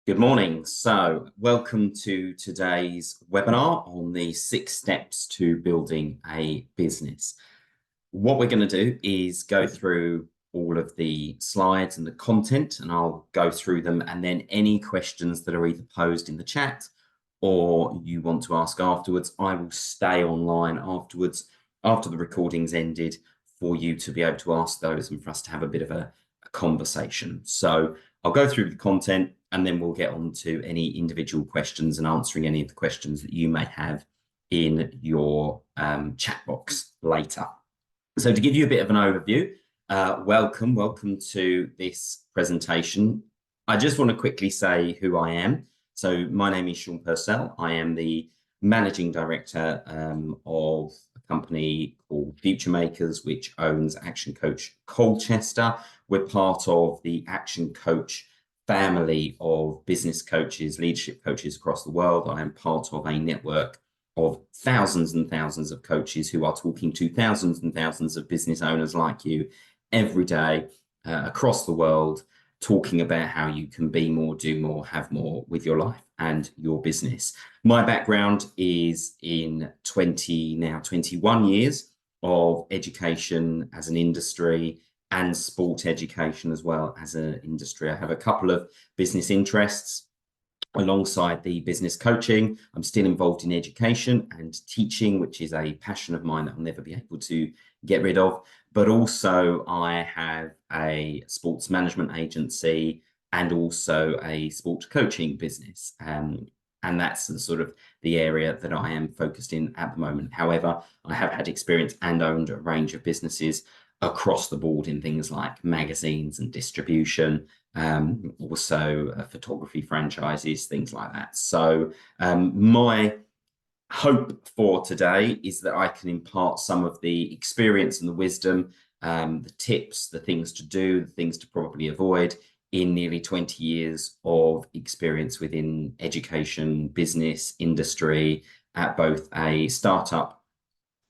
Good morning. So, welcome to today's webinar on the 6 steps to building a business. What we're going to do is go through all of the slides and the content, and I'll go through them. And then any questions that are either posed in the chat or you want to ask afterwards, I will stay online afterwards, after the recording's ended, for you to be able to ask those and for us to have a bit of a conversation. So, I'll go through the content and then we'll get on to any individual questions and answering any of the questions that you may have in your chat box later. So to give you a bit of an overview, welcome to this presentation. I just want to quickly say who I am. So my name is Sean Purcell. I am the Managing Director of a company called Future Makers, which owns Action Coach Colchester. We're part of the Action Coach family of business coaches, leadership coaches across the world. I am part of a network of thousands and thousands of coaches who are talking to thousands and thousands of business owners like you every day across the world, talking about how you can be more, do more, have more with your life and your business. My background is in 21 years of education as an industry and sport education as well as an industry. I have a couple of business interests alongside the business coaching. I'm still involved in education and teaching, which is a passion of mine that I'll never be able to get rid of. But also I have a sports management agency and also a sports coaching business. And that's the area that I am focused in at the moment. However, I have had experience and owned a range of businesses across the board in things like magazines and distribution, also photography franchises, things like that. So my hope for today is that I can impart some of the experience and the wisdom, the tips, the things to do, the things to probably avoid in nearly 20 years of experience within education, business, industry, at both a startup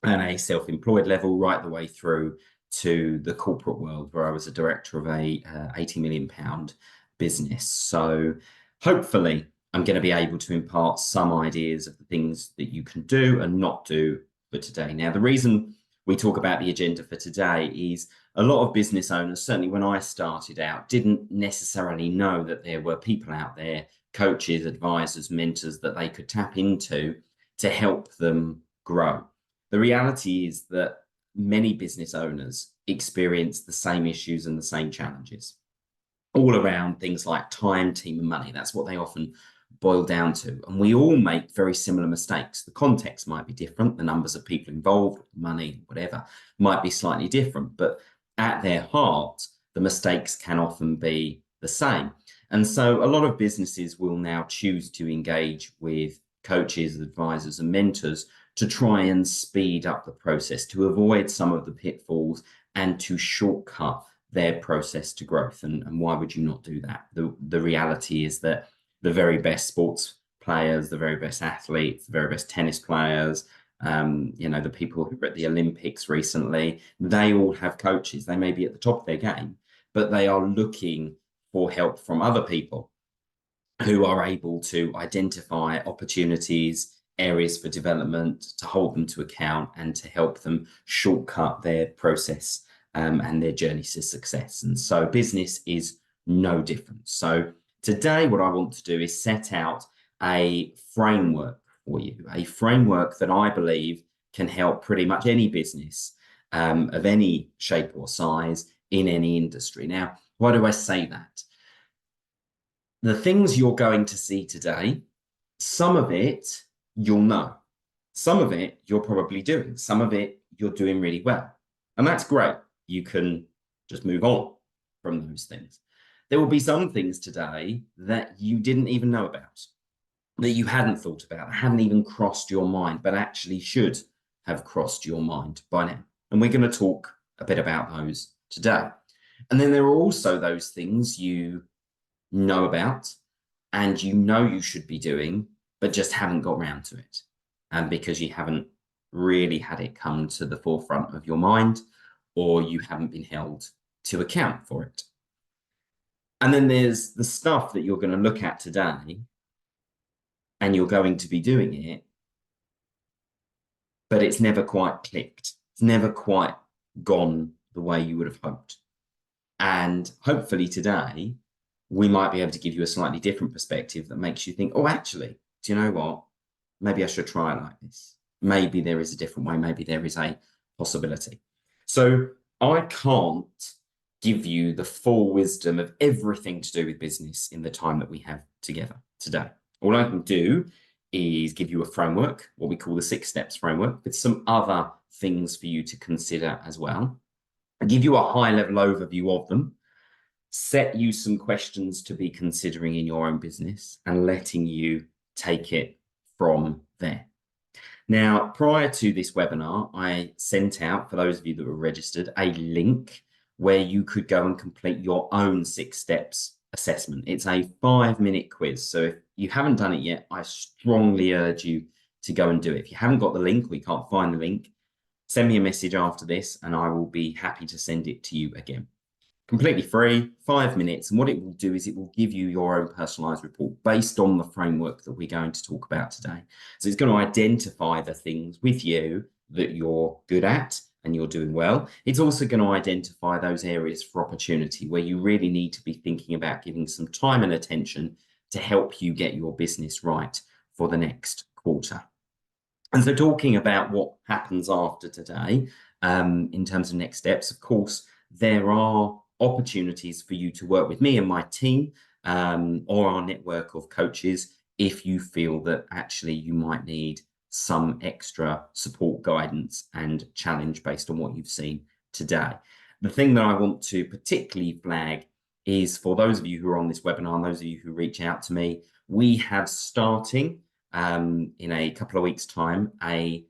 and a self-employed level, right the way through to the corporate world, where I was a director of a 80 million pound business. So hopefully I'm going to be able to impart some ideas of the things that you can do and not do for today. Now, the reason we talk about the agenda for today is a lot of business owners, certainly when I started out, didn't necessarily know that there were people out there, coaches, advisors, mentors that they could tap into to help them grow. The reality is that many business owners experience the same issues and the same challenges all around things like time, team, and money. That's what they often boil down to. And we all make very similar mistakes. The context might be different. The numbers of people involved, money, whatever, might be slightly different. But at their heart, the mistakes can often be the same. And so a lot of businesses will now choose to engage with coaches, advisors, and mentors to try and speed up the process, to avoid some of the pitfalls and to shortcut their process to growth. And why would you not do that? The reality is that the very best sports players, the very best athletes, the very best tennis players, the people who were at the Olympics recently, they all have coaches. They may be at the top of their game, but they are looking for help from other people who are able to identify opportunities, areas for development, to hold them to account and to help them shortcut their process and their journey to success. And so business is no different. So today, what I want to do is set out a framework for you, a framework that I believe can help pretty much any business of any shape or size in any industry. Now, why do I say that? The things you're going to see today, some of it you'll know. Some of it you're probably doing. Some of it you're doing really well. And that's great. You can just move on from those things. There will be some things today that you didn't even know about, that you hadn't thought about, that hadn't even crossed your mind, but actually should have crossed your mind by now. And we're going to talk a bit about those today. And then there are also those things you know about and you know you should be doing, but just haven't got around to it. And because you haven't really had it come to the forefront of your mind, or you haven't been held to account for it. And then there's the stuff that you're going to look at today and you're going to be doing it, but it's never quite clicked. It's never quite gone the way you would have hoped. And hopefully today, we might be able to give you a slightly different perspective that makes you think, oh, actually, do you know what? Maybe I should try it like this. Maybe there is a different way. Maybe there is a possibility. So I can't give you the full wisdom of everything to do with business in the time that we have together today. All I can do is give you a framework, what we call the 6 steps framework, with some other things for you to consider as well. I give you a high-level overview of them, set you some questions to be considering in your own business, and letting you take it from there. Now, prior to this webinar, I sent out, for those of you that were registered, a link where you could go and complete your own 6 steps assessment. It's a 5-minute quiz. So if you haven't done it yet, I strongly urge you to go and do it. If you haven't got the link, we can't find the link, send me a message after this and I will be happy to send it to you again. Completely free, 5 minutes. And what it will do is it will give you your own personalized report based on the framework that we're going to talk about today. So it's going to identify the things with you that you're good at and you're doing well. It's also going to identify those areas for opportunity where you really need to be thinking about giving some time and attention to help you get your business right for the next quarter. And so talking about what happens after today, in terms of next steps, of course, there are opportunities for you to work with me and my team, or our network of coaches if you feel that actually you might need some extra support, guidance and challenge based on what you've seen today. The thing that I want to particularly flag is for those of you who are on this webinar and those of you who reach out to me, we have starting in a couple of weeks' time a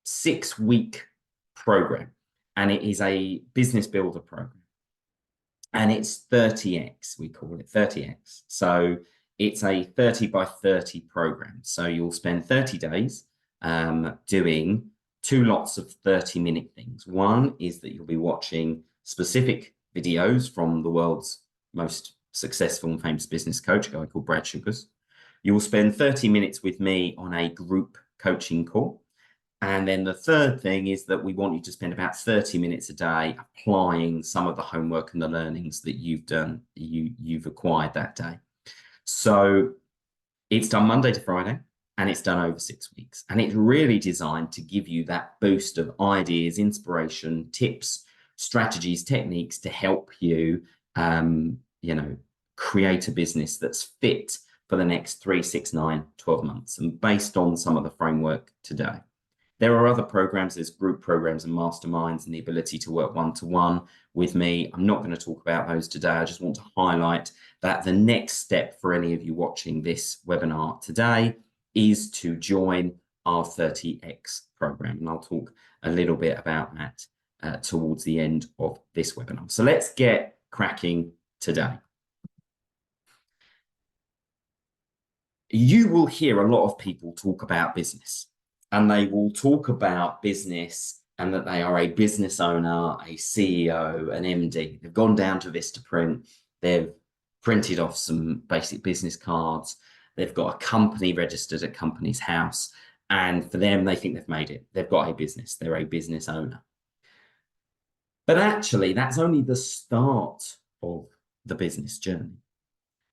6-week program, and it is a business builder program. And it's 30x, we call it 30x. So it's a 30 by 30 program. So you'll spend 30 days doing 2 lots of 30-minute things. One is that you'll be watching specific videos from the world's most successful and famous business coach, a guy called Brad Sugars. You will spend 30 minutes with me on a group coaching call. And then the third thing is that we want you to spend about 30 minutes a day applying some of the homework and the learnings that you've done, you've acquired that day. So it's done Monday to Friday and it's done over 6 weeks. And it's really designed to give you that boost of ideas, inspiration, tips, strategies, techniques to help you, create a business that's fit for the next 3, 6, 9, 12 months. And based on some of the framework today. There are other programs, there's group programs and masterminds and the ability to work one-to-one with me. I'm not going to talk about those today. I just want to highlight that the next step for any of you watching this webinar today is to join our 30x program. And I'll talk a little bit about that towards the end of this webinar. So let's get cracking today. You will hear a lot of people talk about business. And they will talk about business and that they are a business owner, a CEO, an MD. They've gone down to Vistaprint. They've printed off some basic business cards. They've got a company registered at Companies House. And for them, they think they've made it. They've got a business. They're a business owner. But actually, that's only the start of the business journey.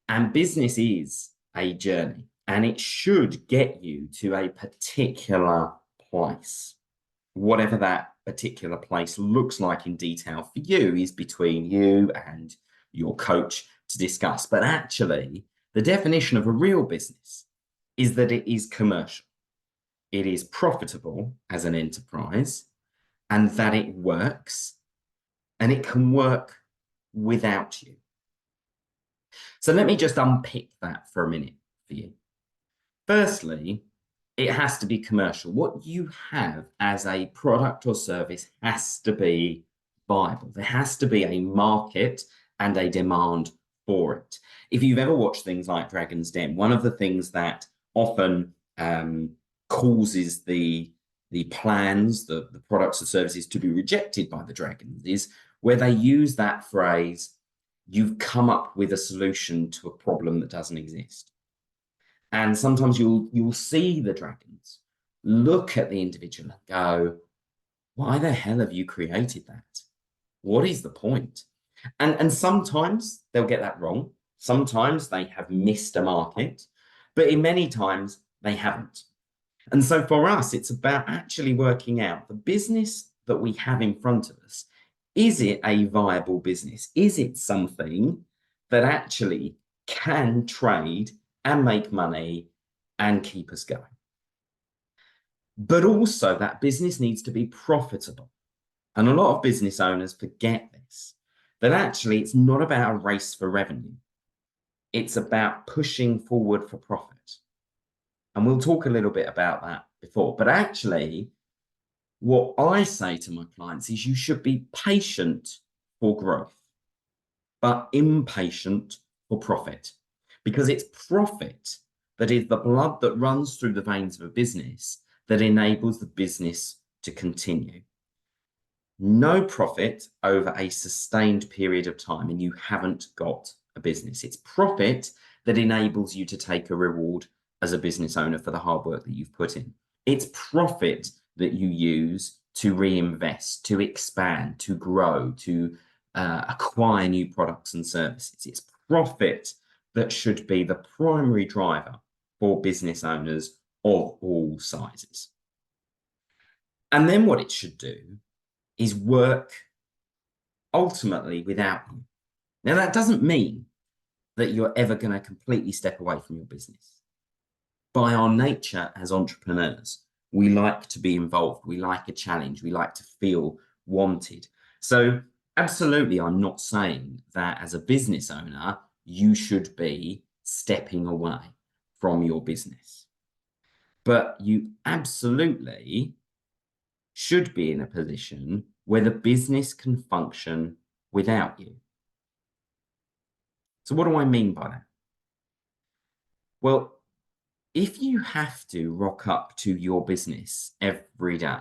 And business is a journey. And it should get you to a particular place. Whatever that particular place looks like in detail for you is between you and your coach to discuss. But actually, the definition of a real business is that it is commercial. It is profitable as an enterprise, and that it works, and it can work without you. So let me just unpick that for a minute for you. Firstly, it has to be commercial. What you have as a product or service has to be viable. There has to be a market and a demand for it. If you've ever watched things like Dragon's Den, one of the things that often causes the plans, the products or services to be rejected by the dragons is where they use that phrase, you've come up with a solution to a problem that doesn't exist. And sometimes you'll see the dragons, look at the individual and go, why the hell have you created that? What is the point? And sometimes they'll get that wrong. Sometimes they have missed a market, but in many times they haven't. And so for us, it's about actually working out the business that we have in front of us. Is it a viable business? Is it something that actually can trade and make money and keep us going? But also that business needs to be profitable. And a lot of business owners forget this, that actually it's not about a race for revenue. It's about pushing forward for profit. And we'll talk a little bit about that before. But actually, what I say to my clients is you should be patient for growth, but impatient for profit, because it's profit that is the blood that runs through the veins of a business that enables the business to continue. No profit over a sustained period of time, and you haven't got a business. It's profit that enables you to take a reward as a business owner for the hard work that you've put in. It's profit that you use to reinvest, to expand, to grow, to acquire new products and services. It's profit that should be the primary driver for business owners of all sizes. And then what it should do is work ultimately without you. Now, that doesn't mean that you're ever going to completely step away from your business. By our nature as entrepreneurs, we like to be involved. We like a challenge. We like to feel wanted. So absolutely, I'm not saying that as a business owner, you should be stepping away from your business. But you absolutely should be in a position where the business can function without you. So what do I mean by that? Well, if you have to rock up to your business every day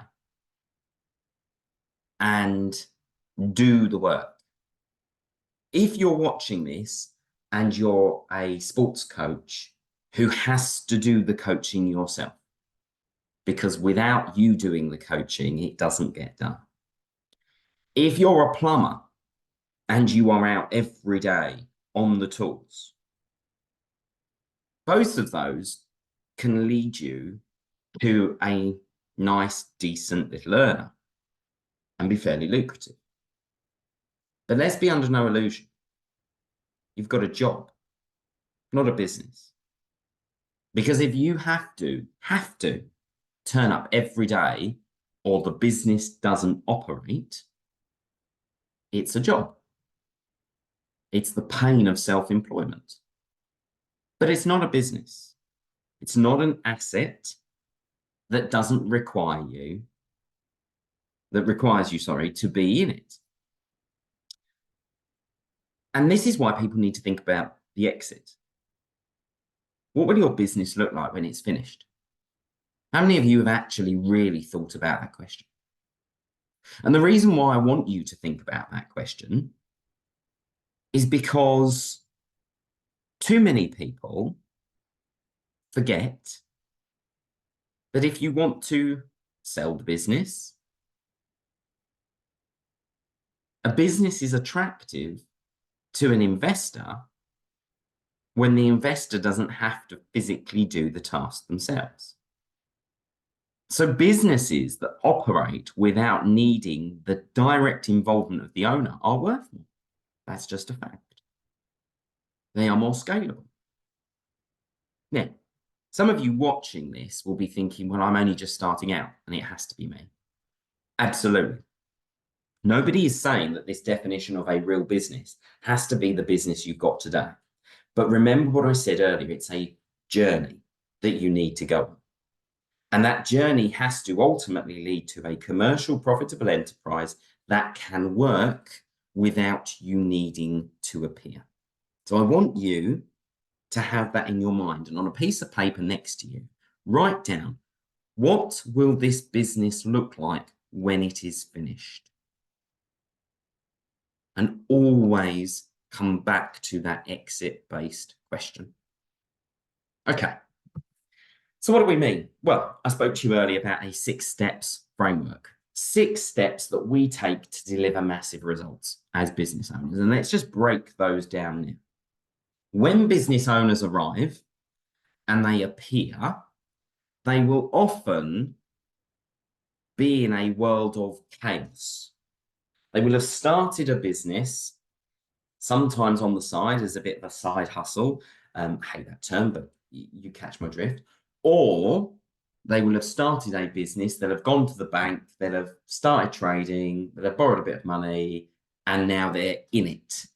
and do the work, if you're watching this and you're a sports coach who has to do the coaching yourself, because without you doing the coaching, it doesn't get done. If you're a plumber and you are out every day on the tools, both of those can lead you to a nice, decent little earner and be fairly lucrative. But let's be under no illusion. You've got a job, not a business. Because if you have to turn up every day or the business doesn't operate, it's a job. It's the pain of self-employment. But it's not a business. It's not an asset that doesn't require you, that requires you, to be in it. And this is why people need to think about the exit. What will your business look like when it's finished? How many of you have actually really thought about that question? And the reason why I want you to think about that question is because too many people forget that if you want to sell the business, a business is attractive to an investor when the investor doesn't have to physically do the task themselves. So businesses that operate without needing the direct involvement of the owner are worth more. That's just a fact. They are more scalable. Now, some of you watching this will be thinking, well, I'm only just starting out and it has to be me. Absolutely. Nobody is saying that this definition of a real business has to be the business you've got today. But remember what I said earlier, it's a journey that you need to go on. And that journey has to ultimately lead to a commercial, profitable enterprise that can work without you needing to appear. So I want you to have that in your mind, and on a piece of paper next to you, write down, what will this business look like when it is finished? And always come back to that exit-based question. Okay. So what do we mean? Well, I spoke to you earlier about a 6 steps framework. 6 steps that we take to deliver massive results as business owners. And let's just break those down now. When business owners arrive and they appear, they will often be in a world of chaos. They will have started a business, sometimes on the side as a bit of a side hustle. I hate that term, but you catch my drift. Or they will have started a business, they'll have gone to the bank, they'll have started trading, they'll have borrowed a bit of money, and now they're in it.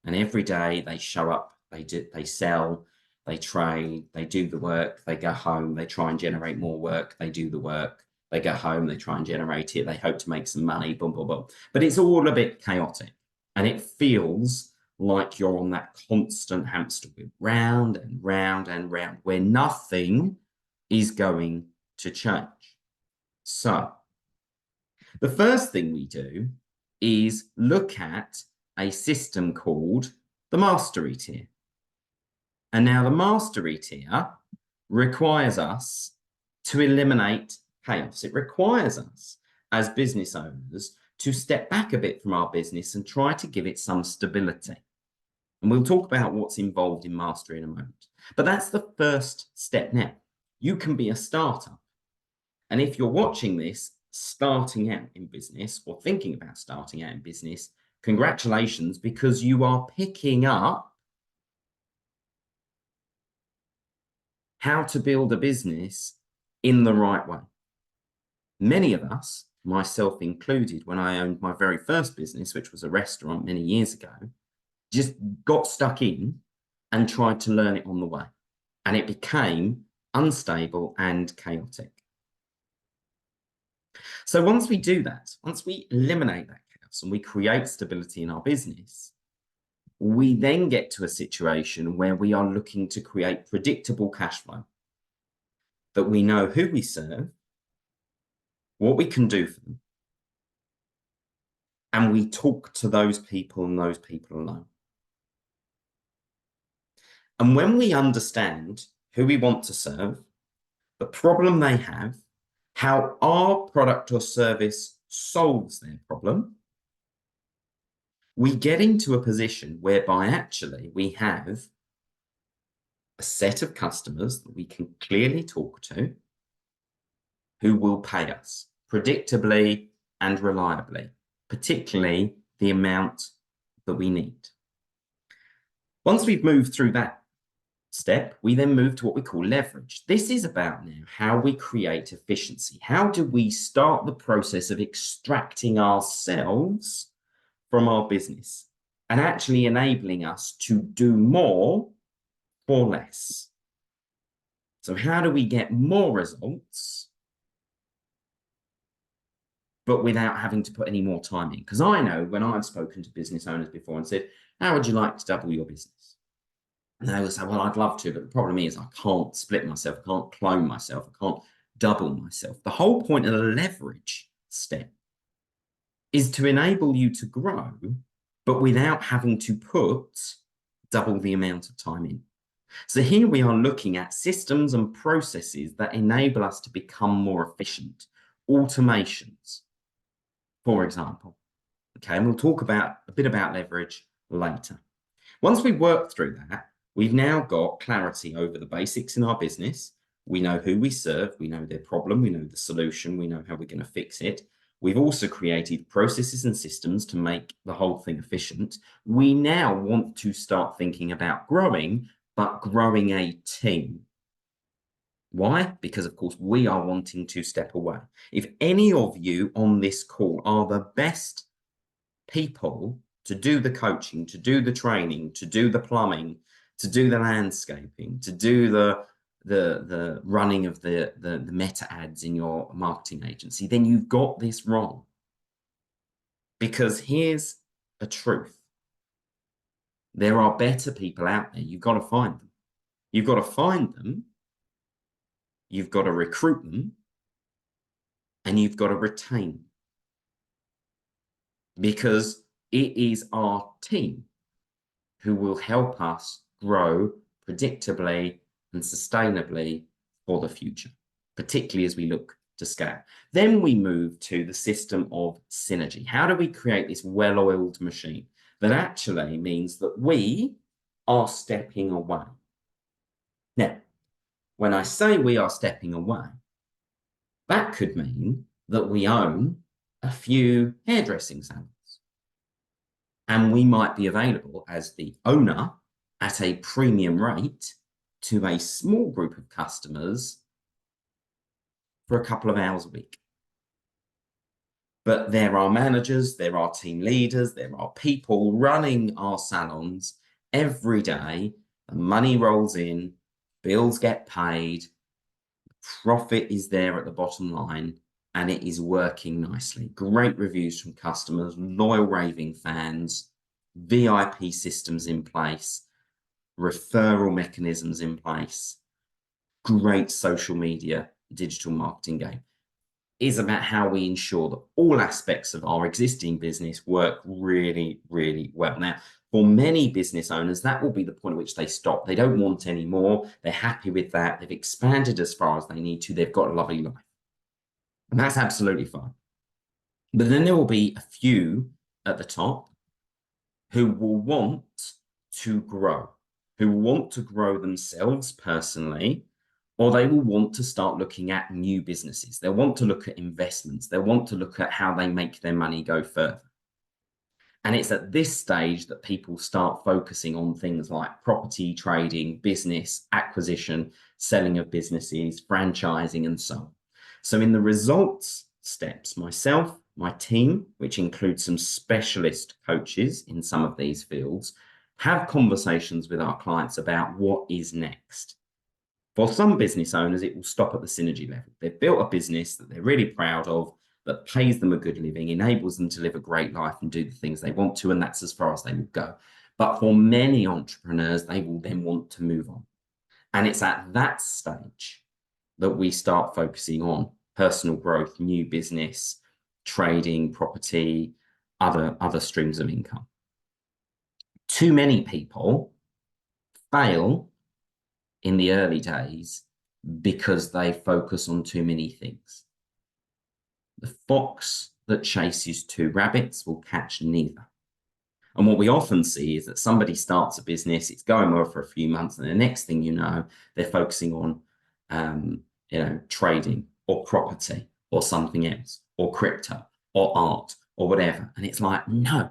And every day they show up, they sell, they trade, they do the work, they go home, they try and generate more work, they do the work, they go home, they try and generate it, they hope to make some money, boom, boom, boom. But it's all a bit chaotic, and it feels like you're on that constant hamster wheel, round and round and round, where nothing is going to change. So the first thing we do is look at a system called the mastery tier. And now the mastery tier requires us to eliminate chaos. It requires us as business owners to step back a bit from our business and try to give it some stability. And we'll talk about what's involved in mastery in a moment. But that's the first step now. You can be a startup. And if you're watching this starting out in business or thinking about starting out in business, congratulations, because you are picking up how to build a business in the right way. Many of us, myself included, when I owned my very first business, which was a restaurant many years ago, just got stuck in and tried to learn it on the way. And it became unstable and chaotic. So once we do that, once we eliminate that chaos and we create stability in our business, we then get to a situation where we are looking to create predictable cash flow, that we know who we serve, what we can do for them, and we talk to those people and those people alone. And when we understand who we want to serve, the problem they have, how our product or service solves their problem, we get into a position whereby actually we have a set of customers that we can clearly talk to who will pay us predictably and reliably, particularly the amount that we need. Once we've moved through that step, we then move to what we call leverage. This is about now how we create efficiency. How do we start the process of extracting ourselves from our business and actually enabling us to do more for less? So how do we get more results, but without having to put any more time in? Because I know when I've spoken to business owners before and said, how would you like to double your business? And they will say, well, I'd love to, but the problem is I can't split myself, I can't clone myself, I can't double myself. The whole point of the leverage step is to enable you to grow, but without having to put double the amount of time in. So here we are looking at systems and processes that enable us to become more efficient. Automations, for example. Okay, and we'll talk about a bit about leverage later. Once we work through that, we've now got clarity over the basics in our business. We know who we serve, we know their problem, we know the solution, we know how we're going to fix it. We've also created processes and systems to make the whole thing efficient. We now want to start thinking about growing, but growing a team. Why? Because, of course, we are wanting to step away. If any of you on this call are the best people to do the coaching, to do the training, to do the plumbing, to do the landscaping, to do the running of the meta ads in your marketing agency, then you've got this wrong. Because here's a truth. There are better people out there. You've got to find them. You've got to find them. You've got to recruit them. And you've got to retain them. Because it is our team who will help us grow predictably and sustainably for the future, particularly as we look to scale. Then we move to the system of synergy. How do we create this well-oiled machine that actually means that we are stepping away? Now, when I say we are stepping away, that could mean that we own a few hairdressing salons. And we might be available as the owner at a premium rate to a small group of customers for a couple of hours a week. But there are managers, there are team leaders, there are people running our salons every day. The money rolls in, bills get paid, profit is there at the bottom line, and it is working nicely. Great reviews from customers, loyal raving fans, VIP systems in place, referral mechanisms in place, great social media, digital marketing game. Is about how we ensure that all aspects of our existing business work really, really well. Now, for many business owners, that will be the point at which they stop. They don't want any more. They're happy with that. They've expanded as far as they need to. They've got a lovely life. And that's absolutely fine. But then there will be a few at the top who will want to grow, who want to grow themselves personally, or they will want to start looking at new businesses. They'll want to look at investments. They'll want to look at how they make their money go further. And it's at this stage that people start focusing on things like property trading, business acquisition, selling of businesses, franchising, and so on. So in the results steps, myself, my team, which includes some specialist coaches in some of these fields, have conversations with our clients about what is next. For some business owners, it will stop at the synergy level. They've built a business that they're really proud of, that pays them a good living, enables them to live a great life and do the things they want to, and that's as far as they will go. But for many entrepreneurs, they will then want to move on. And it's at that stage that we start focusing on personal growth, new business, trading, property, other streams of income. Too many people fail in the early days because they focus on too many things. The fox that chases two rabbits will catch neither. And what we often see is that somebody starts a business, it's going well for a few months, and the next thing you know, they're focusing on trading or property or something else, or crypto or art or whatever. And it's like, no,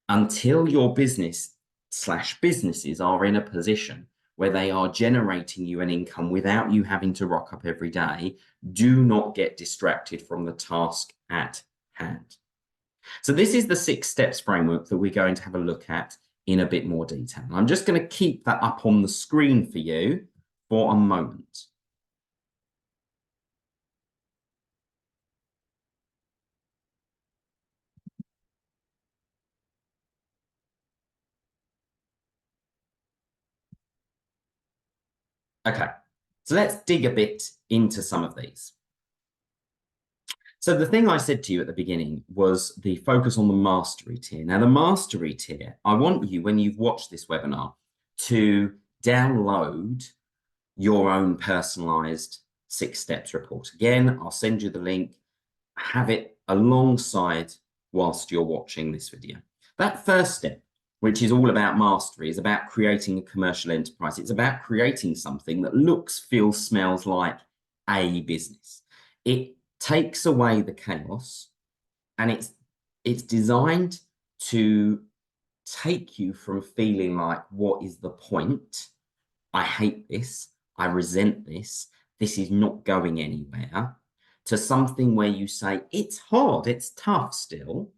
until your business/businesses are in a position where they are generating you an income without you having to rock up every day, do not get distracted from the task at hand. So this is the 6 steps framework that we're going to have a look at in a bit more detail. I'm just going to keep that up on the screen for you for a moment. Okay, so let's dig a bit into some of these. So the thing I said to you at the beginning was the focus on the mastery tier. Now, the mastery tier, I want you, when you've watched this webinar, to download your own personalized 6 steps report. Again, I'll send you the link. Have it alongside whilst you're watching this video. That first step, which is all about mastery, is about creating a commercial enterprise. It's about creating something that looks, feels, smells like a business. It takes away the chaos, and it's designed to take you from feeling like, what is the point? I hate this. I resent this. This is not going anywhere, to something where you say, it's hard, it's tough still.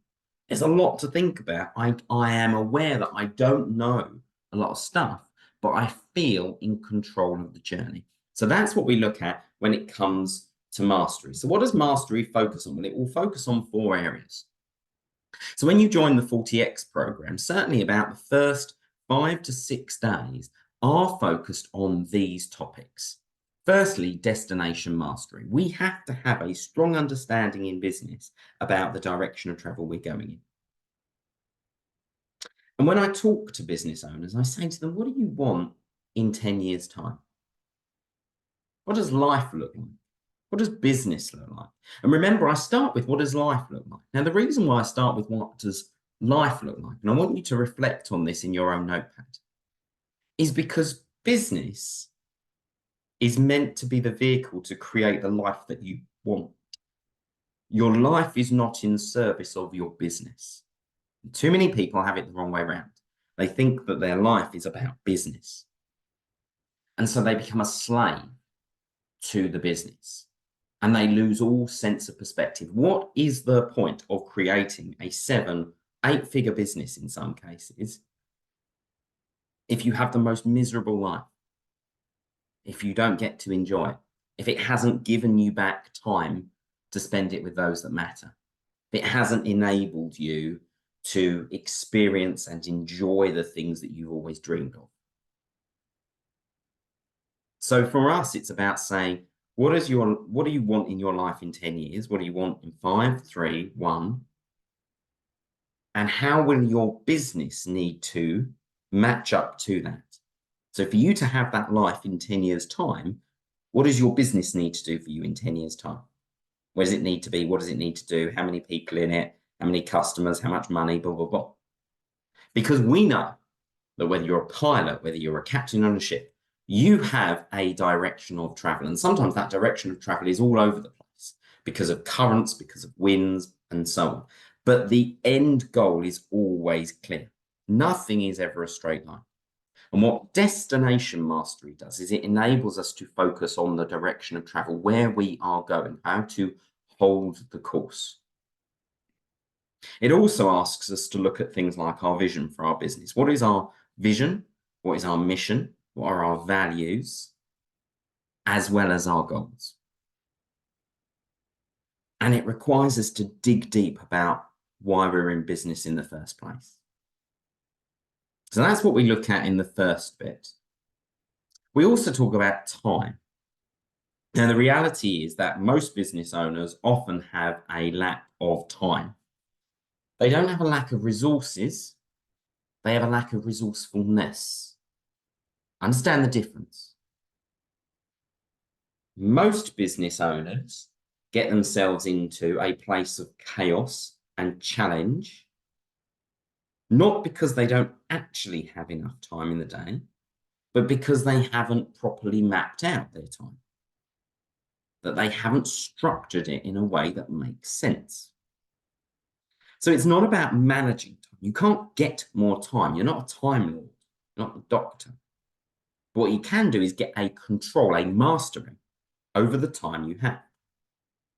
There's a lot to think about. I am aware that I don't know a lot of stuff, but I feel in control of the journey. So that's what we look at when it comes to mastery. So what does mastery focus on? Well, it will focus on 4 areas. So when you join the 40X program, certainly about the first 5 to 6 days are focused on these topics. Firstly, destination mastery. We have to have a strong understanding in business about the direction of travel we're going in. And when I talk to business owners, I say to them, what do you want in 10 years' time? What does life look like? What does business look like? And remember, I start with what does life look like? Now, the reason why I start with what does life look like, and I want you to reflect on this in your own notepad, is because business is meant to be the vehicle to create the life that you want. Your life is not in service of your business. Too many people have it the wrong way around. They think that their life is about business. And so they become a slave to the business and they lose all sense of perspective. What is the point of creating a 7, 8-figure business in some cases if you have the most miserable life, if you don't get to enjoy it, if it hasn't given you back time to spend it with those that matter, if it hasn't enabled you to experience and enjoy the things that you've always dreamed of? So for us, it's about saying, what do you want in your life in 10 years? What do you want in 5, 3, 1? And how will your business need to match up to that? So for you to have that life in 10 years' time, what does your business need to do for you in 10 years' time? Where does it need to be? What does it need to do? How many people in it? How many customers? How much money? Blah, blah, blah. Because we know that whether you're a pilot, whether you're a captain on a ship, you have a direction of travel. And sometimes that direction of travel is all over the place because of currents, because of winds, and so on. But the end goal is always clear. Nothing is ever a straight line. And what destination mastery does is it enables us to focus on the direction of travel, where we are going, how to hold the course. It also asks us to look at things like our vision for our business. What is our vision? What is our mission? What are our values? As well as our goals. And it requires us to dig deep about why we're in business in the first place. So that's what we look at in the first bit. We also talk about time. Now, the reality is that most business owners often have a lack of time. They don't have a lack of resources. They have a lack of resourcefulness. Understand the difference. Most business owners get themselves into a place of chaos and challenge, not because they don't actually have enough time in the day, but because they haven't properly mapped out their time, that they haven't structured it in a way that makes sense. So it's not about managing time. You can't get more time. You're not a time lord, you're not a doctor. But what you can do is get a control, a mastering over the time you have.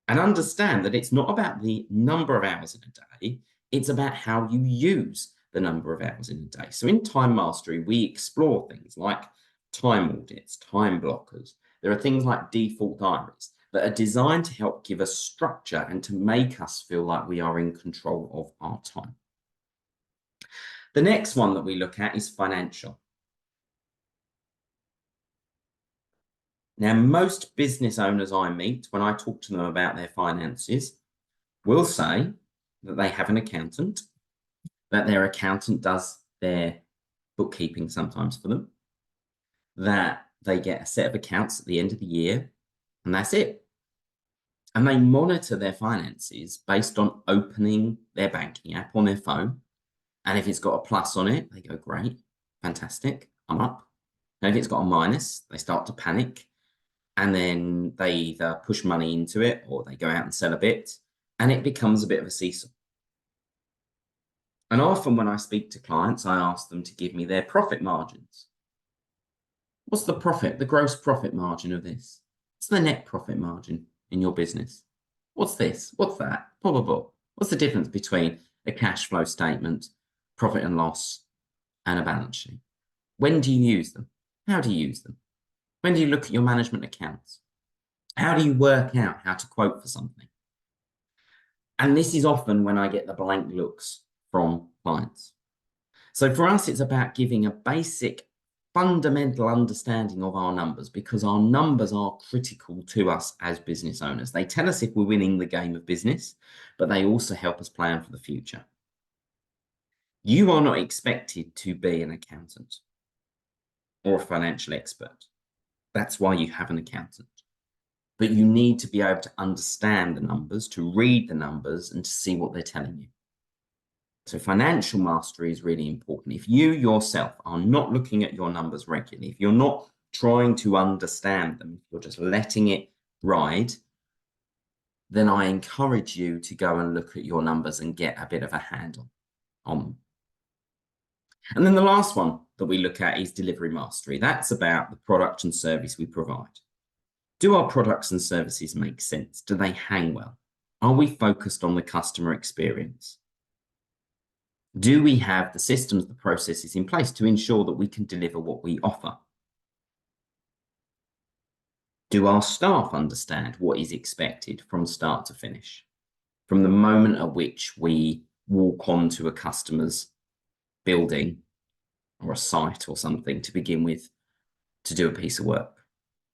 And understand that it's not about the number of hours in a day, it's about how you use the number of hours in a day. So in time mastery, we explore things like time audits, time blockers. There are things like default diaries that are designed to help give us structure and to make us feel like we are in control of our time. The next one that we look at is financial. Now, most business owners I meet, when I talk to them about their finances, will say that they have an accountant, that their accountant does their bookkeeping sometimes for them, that they get a set of accounts at the end of the year, and that's it. And they monitor their finances based on opening their banking app on their phone. And if it's got a plus on it, they go, great, fantastic, I'm up. And if it's got a minus, they start to panic. And then they either push money into it or they go out and sell a bit. And it becomes a bit of a seesaw. And often when I speak to clients, I ask them to give me their profit margins. What's the profit, the gross profit margin of this? What's the net profit margin in your business? What's this? What's that? Blah, blah, blah. What's the difference between a cash flow statement, profit and loss, and a balance sheet? When do you use them? How do you use them? When do you look at your management accounts? How do you work out how to quote for something? And this is often when I get the blank looks from clients. So for us, it's about giving a basic fundamental understanding of our numbers, because our numbers are critical to us as business owners. They tell us if we're winning the game of business, but they also help us plan for the future. You are not expected to be an accountant or a financial expert. That's why you have an accountant. But you need to be able to understand the numbers, to read the numbers, and to see what they're telling you. So financial mastery is really important. If you yourself are not looking at your numbers regularly, if you're not trying to understand them, if you're just letting it ride, then I encourage you to go and look at your numbers and get a bit of a handle on them. And then the last one that we look at is delivery mastery. That's about the product and service we provide. Do our products and services make sense? Do they hang well? Are we focused on the customer experience? Do we have the systems, the processes in place to ensure that we can deliver what we offer? Do our staff understand what is expected from start to finish? From the moment at which we walk onto a customer's building or a site or something to begin with to do a piece of work.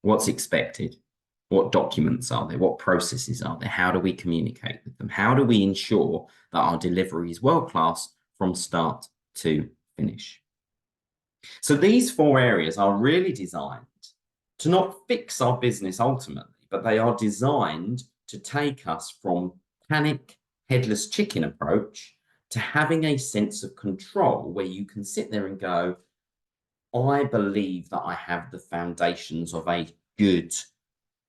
What's expected? What documents are there? What processes are there? How do we communicate with them? How do we ensure that our delivery is world-class from start to finish? So these 4 areas are really designed to not fix our business ultimately, but they are designed to take us from panic, headless chicken approach to having a sense of control where you can sit there and go, I believe that I have the foundations of a good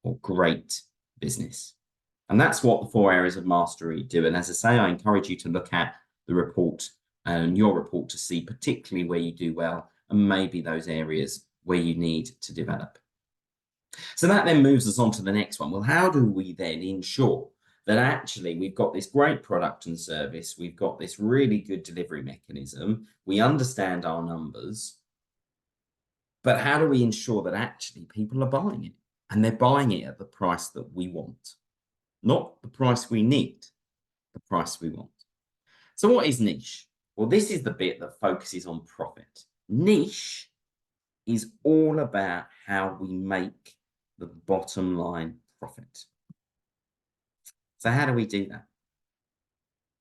or great business. And that's what the 4 areas of mastery do. And as I say, I encourage you to look at the report and your report to see particularly where you do well and maybe those areas where you need to develop. So that then moves us on to the next one. Well, how do we then ensure that actually we've got this great product and service, we've got this really good delivery mechanism, we understand our numbers, but how do we ensure that actually people are buying it and they're buying it at the price that we want? Not the price we need, the price we want. So what is niche? Well, this is the bit that focuses on profit. Niche is all about how we make the bottom line profit. So how do we do that?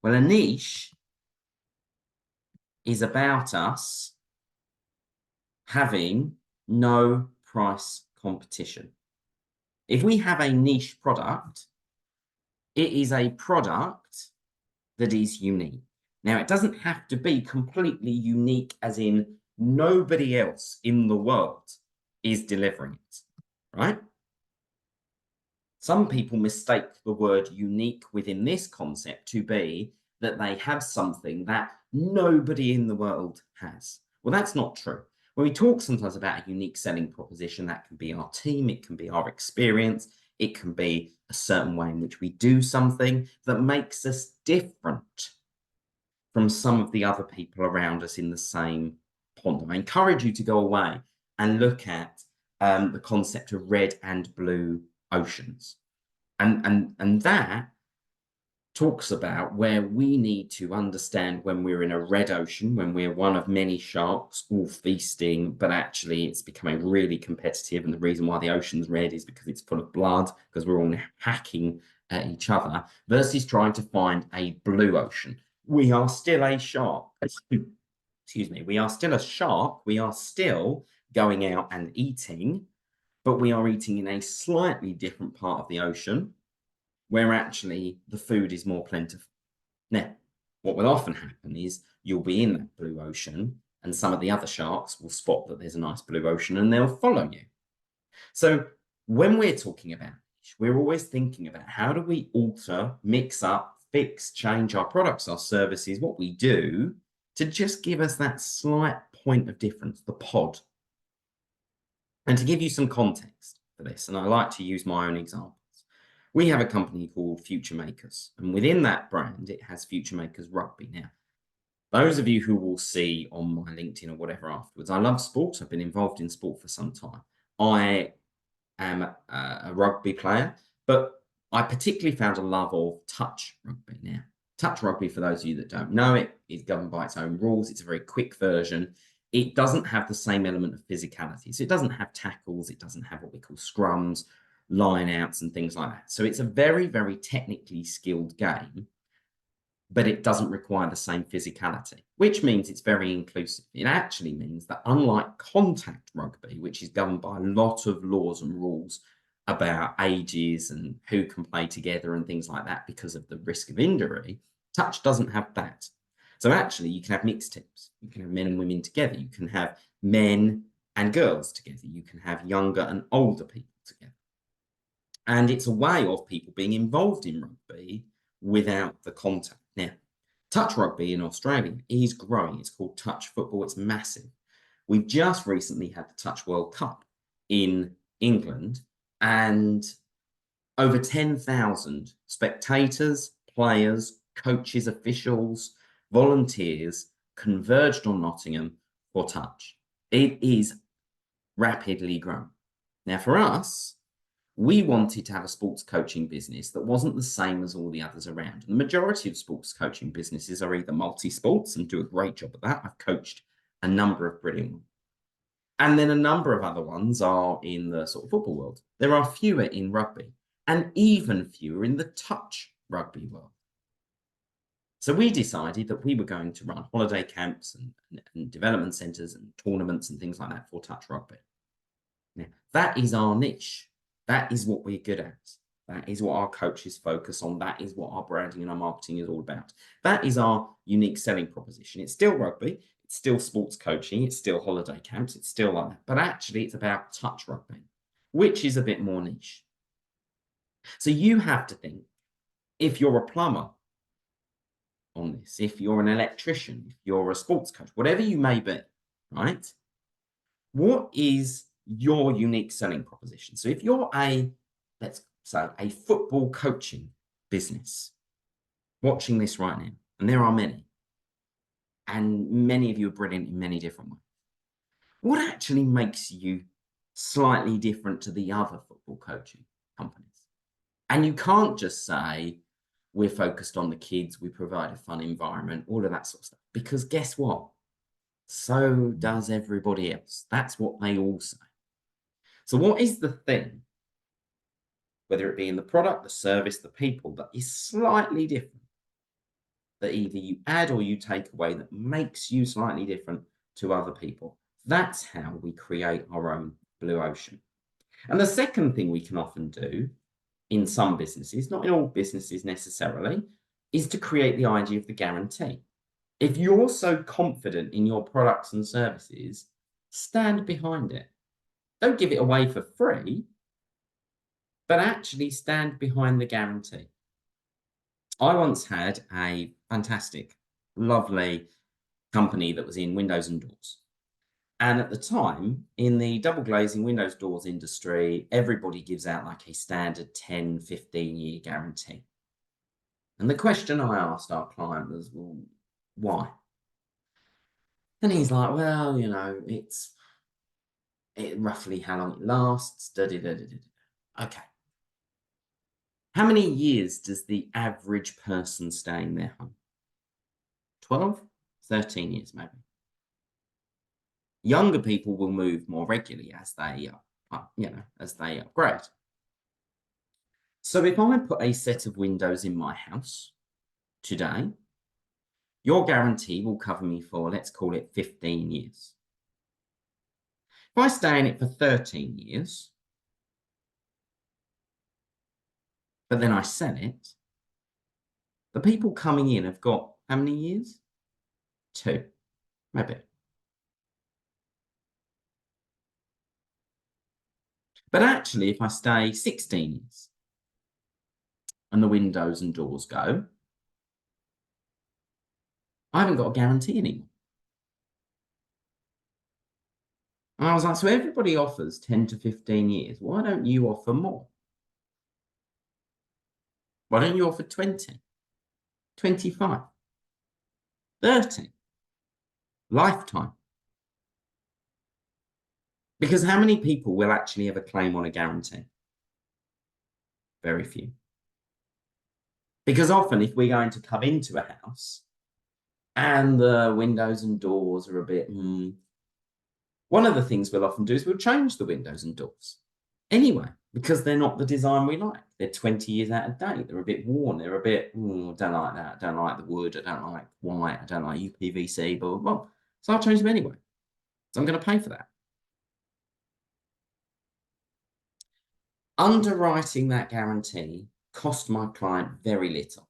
Well, a niche is about us having no price competition. If we have a niche product, it is a product that is unique. Now, it doesn't have to be completely unique as in nobody else in the world is delivering it, right? Some people mistake the word unique within this concept to be that they have something that nobody in the world has. Well, that's not true. When we talk sometimes about a unique selling proposition, that can be our team, it can be our experience, it can be a certain way in which we do something that makes us different from some of the other people around us in the same pond. I encourage you to go away and look at the concept of red and blue oceans. And that talks about where we need to understand when we're in a red ocean, when we're one of many sharks all feasting, but actually it's becoming really competitive. And the reason why the ocean's red is because it's full of blood, because we're all hacking at each other, versus trying to find a blue ocean. We are still a shark. Excuse me. We are still a shark. We are still going out and eating, but we are eating in a slightly different part of the ocean where actually the food is more plentiful. Now, what will often happen is you'll be in that blue ocean and some of the other sharks will spot that there's a nice blue ocean and they'll follow you. So when we're talking about niche, we're always thinking about how do we alter, mix up, fix, change our products, our services, what we do to just give us that slight point of difference, the pod. And to give you some context for this, and I like to use my own examples, we have a company called Future Makers, and within that brand, it has Future Makers Rugby. Now, those of you who will see on my LinkedIn or whatever afterwards, I love sports. I've been involved in sport for some time. I am a rugby player, but I particularly found a love of touch rugby. Now, touch rugby, for those of you that don't know it, is governed by its own rules. It's a very quick version. It doesn't have the same element of physicality. So it doesn't have tackles. It doesn't have what we call scrums, line outs and things like that. So it's a very, very technically skilled game, but it doesn't require the same physicality, which means it's very inclusive. It actually means that unlike contact rugby, which is governed by a lot of laws and rules about ages and who can play together and things like that because of the risk of injury, touch doesn't have that. So actually, you can have mixed teams. You can have men and women together. You can have men and girls together. You can have younger and older people together. And it's a way of people being involved in rugby without the contact. Now, touch rugby in Australia is growing. It's called touch football. It's massive. We've just recently had the Touch World Cup in England, and over 10,000 spectators, players, coaches, officials, volunteers converged on Nottingham for touch. It is rapidly growing. Now, for us, we wanted to have a sports coaching business that wasn't the same as all the others around. And the majority of sports coaching businesses are either multi-sports and do a great job of that. I've coached a number of brilliant ones. And then a number of other ones are in the sort of football world. There are fewer in rugby and even fewer in the touch rugby world. So we decided that we were going to run holiday camps and development centres and tournaments and things like that for touch rugby. Now, that is our niche. That is what we're good at. That is what our coaches focus on. That is what our branding and our marketing is all about. That is our unique selling proposition. It's still rugby. It's still sports coaching. It's still holiday camps. It's still like that. But actually, it's about touch rugby, which is a bit more niche. So you have to think, if you're a plumber on this, if you're an electrician, if you're a sports coach, whatever you may be, right? What is your unique selling proposition? So if you're let's say a football coaching business watching this right now, and there are many, and many of you are brilliant in many different ways, what actually makes you slightly different to the other football coaching companies? And you can't just say, we're focused on the kids, we provide a fun environment, all of that sort of stuff, because guess what? So does everybody else. That's what they all say. So what is the thing, whether it be in the product, the service, the people, that is slightly different, that either you add or you take away, that makes you slightly different to other people? That's how we create our own blue ocean. And the second thing we can often do in some businesses, not in all businesses necessarily, is to create the idea of the guarantee. If you're so confident in your products and services, stand behind it. Don't give it away for free, but actually stand behind the guarantee. I once had a fantastic, lovely company that was in windows and doors. And at the time, in the double glazing windows doors industry, everybody gives out like a standard 10, 15-year guarantee. And the question I asked our client was, well, why? And he's like, well, you know, it's roughly how long it lasts. Okay. How many years does the average person stay in their home? 12, 13 years maybe. Younger people will move more regularly as they, as they upgrade. So if I put a set of windows in my house today, your guarantee will cover me for, let's call it 15 years. If I stay in it for 13 years, but then I sell it, the people coming in have got how many years? 2, maybe. But actually, if I stay 16 years and the windows and doors go, I haven't got a guarantee anymore. And I was like, so everybody offers 10 to 15 years. Why don't you offer more? Why don't you offer 20, 25, 30, lifetime? Because how many people will actually have a claim on a guarantee? Very few. Because often if we're going to come into a house and the windows and doors are a bit, one of the things we'll often do is we'll change the windows and doors. anyway, because they're not the design we like. They're 20 years out of date. They're a bit worn. They're a bit, don't like that. I don't like the wood. I don't like white. I don't like UPVC, blah, blah, blah. So I'll change them anyway. So I'm going to pay for that. Underwriting that guarantee cost my client very little,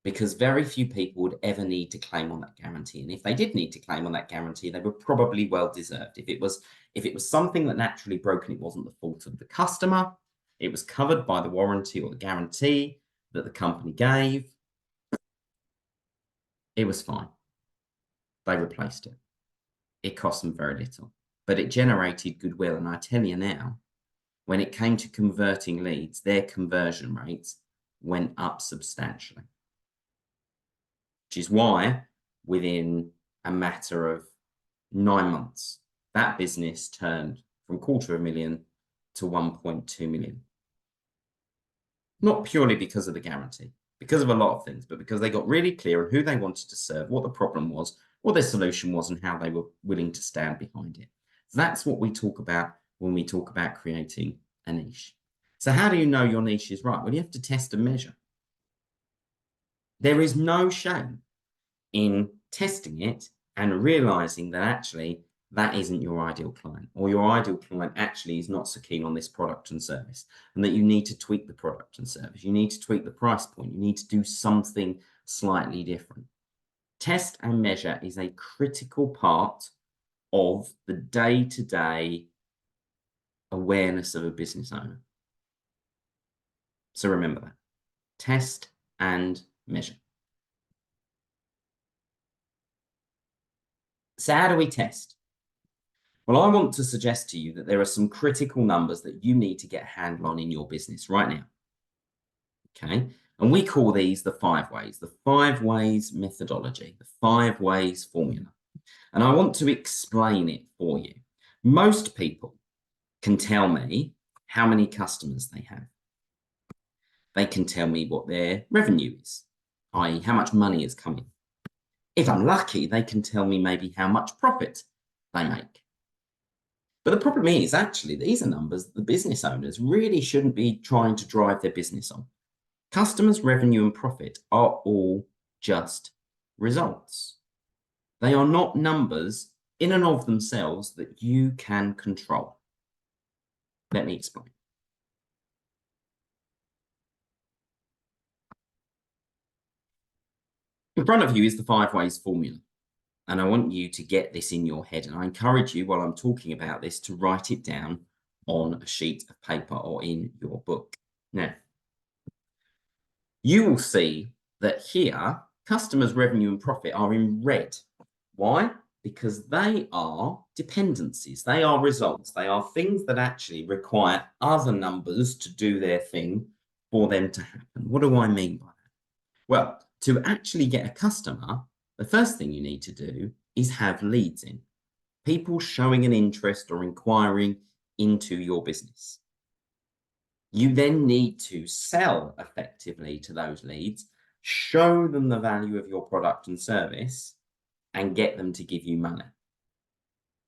because very few people would ever need to claim on that guarantee. And if they did need to claim on that guarantee, they were probably well deserved. If it was something that naturally broke and it wasn't the fault of the customer, it was covered by the warranty or the guarantee that the company gave, it was fine. They replaced it. It cost them very little, but it generated goodwill. And I tell you now, when it came to converting leads, their conversion rates went up substantially, which is why within a matter of 9 months, that business turned from $250,000 to 1.2 million. Not purely because of the guarantee, because of a lot of things, but because they got really clear on who they wanted to serve, what the problem was, what their solution was, and how they were willing to stand behind it. So that's what we talk about when we talk about creating a niche. So how do you know your niche is right? Well, you have to test and measure. There is no shame in testing it and realizing that actually that isn't your ideal client, or your ideal client actually is not so keen on this product and service, and that you need to tweak the product and service. You need to tweak the price point. You need to do something slightly different. Test and measure is a critical part of the day-to-day awareness of a business owner. So remember that. Test and measure. So how do we test? Well, I want to suggest to you that there are some critical numbers that you need to get a handle on in your business right now. Okay. And we call these the 5 ways, the 5 ways methodology, the 5 ways formula. And I want to explain it for you. Most people can tell me how many customers they have. They can tell me what their revenue is, i.e. how much money is coming. If I'm lucky, they can tell me maybe how much profit they make. But the problem is, actually, these are numbers that the business owners really shouldn't be trying to drive their business on. Customers' revenue and profit are all just results. They are not numbers in and of themselves that you can control. Let me explain. In front of you is the 5 ways formula. And I want you to get this in your head. And I encourage you, while I'm talking about this, to write it down on a sheet of paper or in your book. Now, you will see that here, customers' revenue and profit are in red. Why? Because they are dependencies. They are results. They are things that actually require other numbers to do their thing for them to happen. What do I mean by that? Well, to actually get a customer, the first thing you need to do is have leads in. People showing an interest or inquiring into your business. You then need to sell effectively to those leads, show them the value of your product and service, and get them to give you money.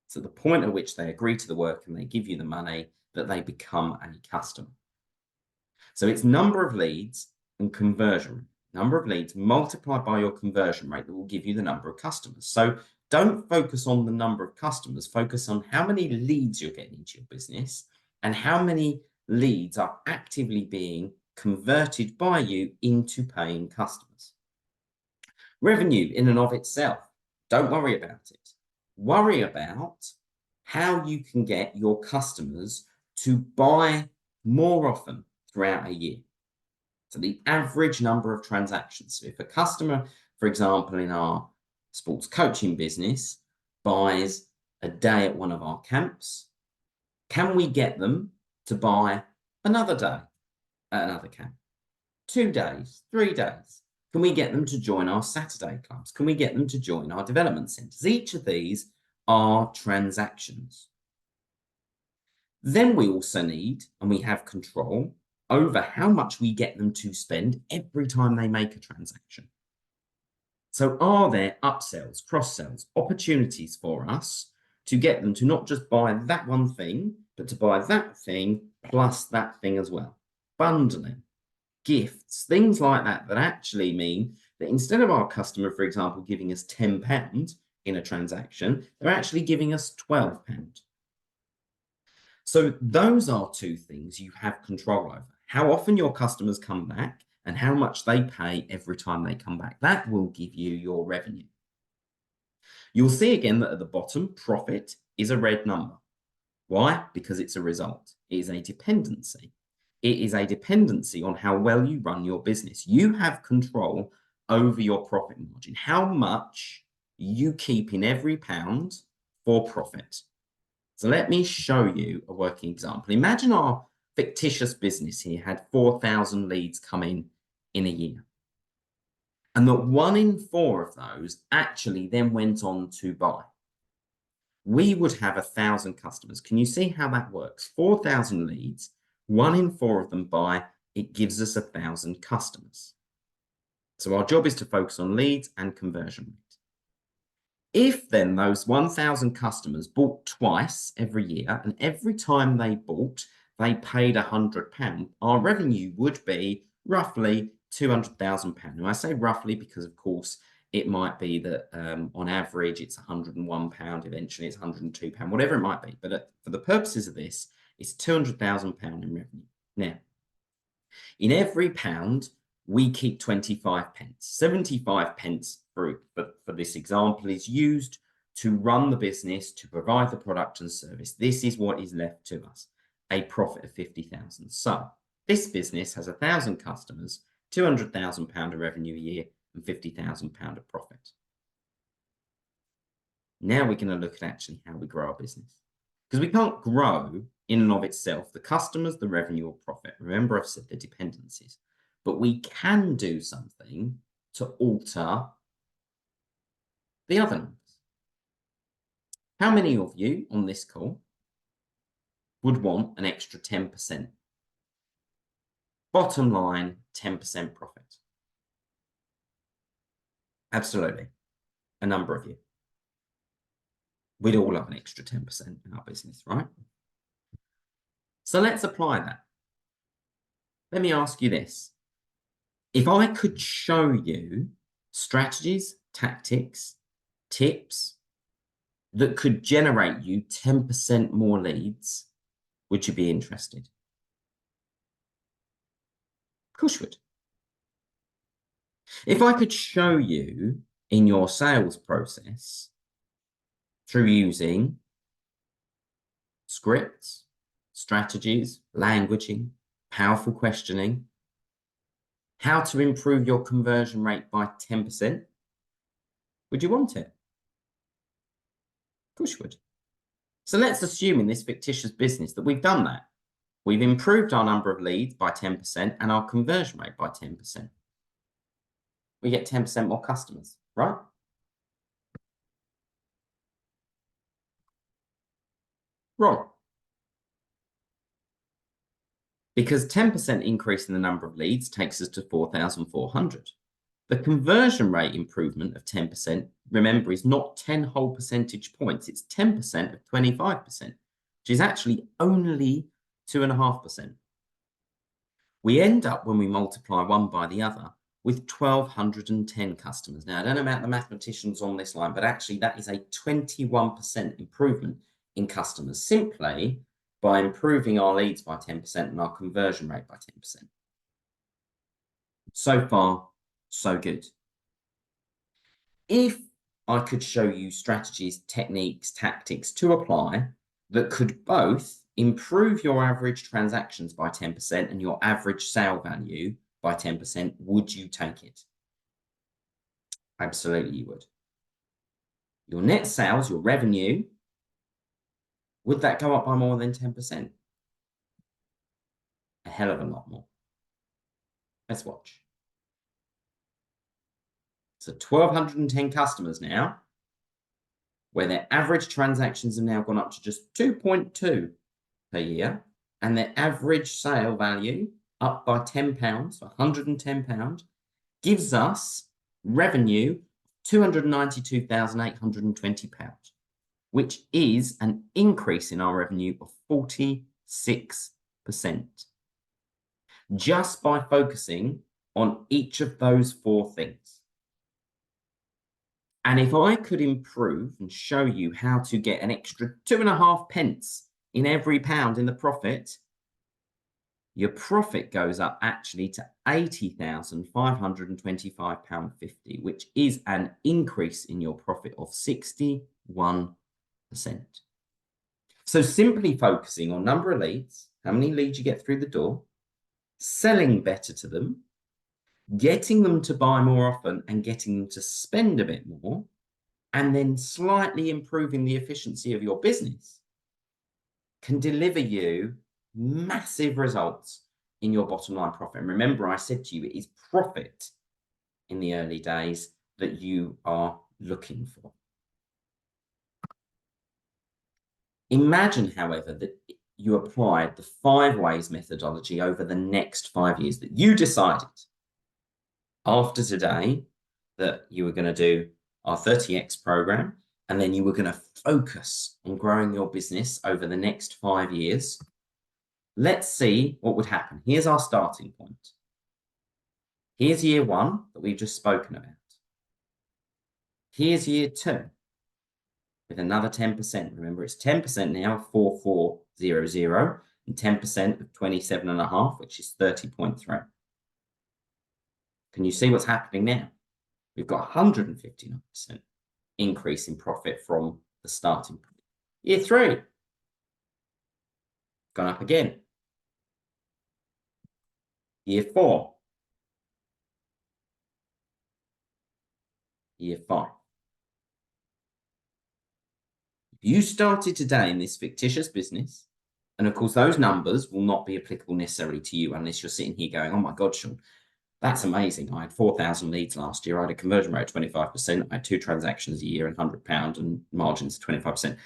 So the point at which they agree to the work and they give you the money, that they become a customer. So it's number of leads and conversion rate. Number of leads multiplied by your conversion rate that will give you the number of customers. So don't focus on the number of customers, focus on how many leads you're getting into your business and how many leads are actively being converted by you into paying customers. Revenue in and of itself, don't worry about it. Worry about how you can get your customers to buy more often throughout a year. So the average number of transactions. So if a customer, for example, in our sports coaching business, buys a day at one of our camps, can we get them to buy another day at another camp? 2 days, 3 days? Can we get them to join our Saturday clubs? Can we get them to join our development centers? Each of these are transactions. Then we also need, and we have control over how much we get them to spend every time they make a transaction. So are there upsells, cross-sells, opportunities for us to get them to not just buy that one thing, but to buy that thing plus that thing as well. Bundling, gifts, things like that, that actually mean that instead of our customer, for example, giving us £10 in a transaction, they're actually giving us £12. So those are two things you have control over. How often your customers come back and how much they pay every time they come back. That will give you your revenue. You'll see again that at the bottom, profit is a red number. Why? Because it's a result. It is a dependency. It is a dependency on how well you run your business. You have control over your profit margin, how much you keep in every pound for profit. So let me show you a working example. Imagine our fictitious business here had 4,000 leads come in a year. And that 1 in 4 of those actually then went on to buy. We would have 1,000 customers. Can you see how that works? 4,000 leads, 1 in 4 of them buy, it gives us 1,000 customers. So our job is to focus on leads and conversion rate. If then those 1,000 customers bought twice every year, and every time they bought, they paid £100, our revenue would be roughly £200,000. Now I say roughly because, of course, it might be that on average it's £101, eventually it's £102, whatever it might be. But for the purposes of this, it's £200,000 in revenue. Now, in every pound, we keep 25 pence. 75 pence for this example is used to run the business, to provide the product and service. This is what is left to us, a profit of 50,000. So this business has 1,000 customers, £200,000 of revenue a year, and £50,000 of profit. Now we're going to look at actually how we grow our business. Because we can't grow in and of itself the customers, the revenue, or profit. Remember, I've said the dependencies. But we can do something to alter the other numbers. How many of you on this call would want an extra 10%? Bottom line, 10% profit. Absolutely. A number of you. We'd all have an extra 10% in our business, right? So let's apply that. Let me ask you this. If I could show you strategies, tactics, tips that could generate you 10% more leads, would you be interested? Of course you would. If I could show you in your sales process through using scripts, strategies, languaging, powerful questioning, how to improve your conversion rate by 10%, would you want it? Of course you would. So let's assume in this fictitious business that we've done that. We've improved our number of leads by 10% and our conversion rate by 10%. We get 10% more customers, right? Wrong. Because 10% increase in the number of leads takes us to 4,400. The conversion rate improvement of 10%, remember, is not 10 whole percentage points. It's 10% of 25%, which is actually only 2.5%. We end up, when we multiply one by the other, with 1,210 customers. Now, I don't know about the mathematicians on this line, but actually that is a 21% improvement in customers, simply by improving our leads by 10% and our conversion rate by 10%. So far, so good. If I could show you strategies, techniques, tactics to apply that could both improve your average transactions by 10% and your average sale value by 10%, would you take it? Absolutely, you would. Your net sales, your revenue, would that go up by more than 10%? A hell of a lot more. Let's watch. So 1,210 customers now, where their average transactions have now gone up to just 2.2 per year, and their average sale value up by £10, £110, gives us revenue £292,820, which is an increase in our revenue of 46%. just by focusing on each of those 4 things. And if I could improve and show you how to get an extra 2.5 pence in every pound in the profit, your profit goes up actually to £80,525.50, which is an increase in your profit of 61%. So simply focusing on number of leads, how many leads you get through the door, selling better to them, getting them to buy more often and getting them to spend a bit more, and then slightly improving the efficiency of your business can deliver you massive results in your bottom line profit. And remember, I said to you, it is profit in the early days that you are looking for. Imagine, however, that you applied the 5 ways methodology over the next 5 years, that you decided after today that you were going to do our 30x program, and then you were going to focus on growing your business over the next 5 years. Let's see what would happen. Here's our starting point. Here's year 1 that we've just spoken about. Here's year 2 with another 10%. Remember, it's 10% now, 4400, and 10% of 27.5, which is 30.3. Can you see what's happening now? We've got 159% increase in profit from the starting point. Year 3, gone up again. Year 4, year 5. If you started today in this fictitious business, and of course those numbers will not be applicable necessarily to you unless you're sitting here going, oh my God, Sean, that's amazing. I had 4,000 leads last year. I had a conversion rate of 25%. I had 2 transactions a year and £100 and margins of 25%.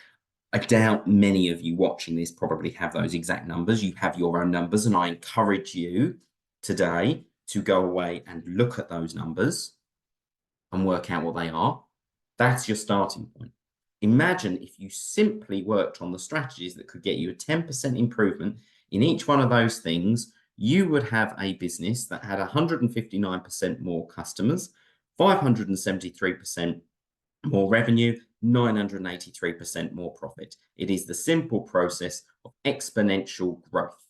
I doubt many of you watching this probably have those exact numbers. You have your own numbers, and I encourage you today to go away and look at those numbers and work out what they are. That's your starting point. Imagine if you simply worked on the strategies that could get you a 10% improvement in each one of those things. You would have a business that had 159% more customers, 573% more revenue, 983% more profit. It is the simple process of exponential growth.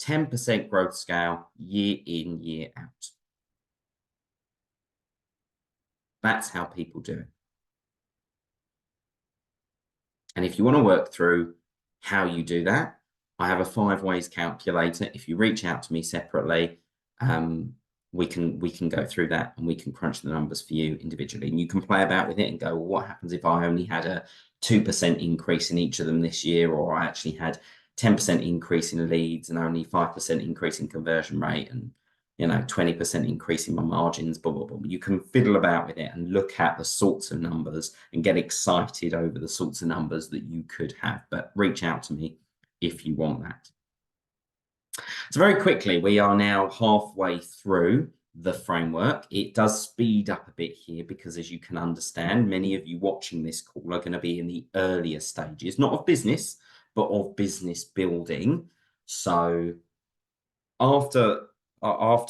10% growth scale, year in, year out. That's how people do it. And if you want to work through how you do that, I have a 5 ways calculator. If you reach out to me separately, we can go through that and we can crunch the numbers for you individually. And you can play about with it and go, well, what happens if I only had a 2% increase in each of them this year, or I actually had 10% increase in leads and only 5% increase in conversion rate, and 20% increase in my margins, blah, blah, blah. You can fiddle about with it and look at the sorts of numbers and get excited over the sorts of numbers that you could have. But reach out to me if you want that. So very quickly, we are now halfway through the framework. It does speed up a bit here because, as you can understand, many of you watching this call are going to be in the earlier stages, not of business, but of business building. So after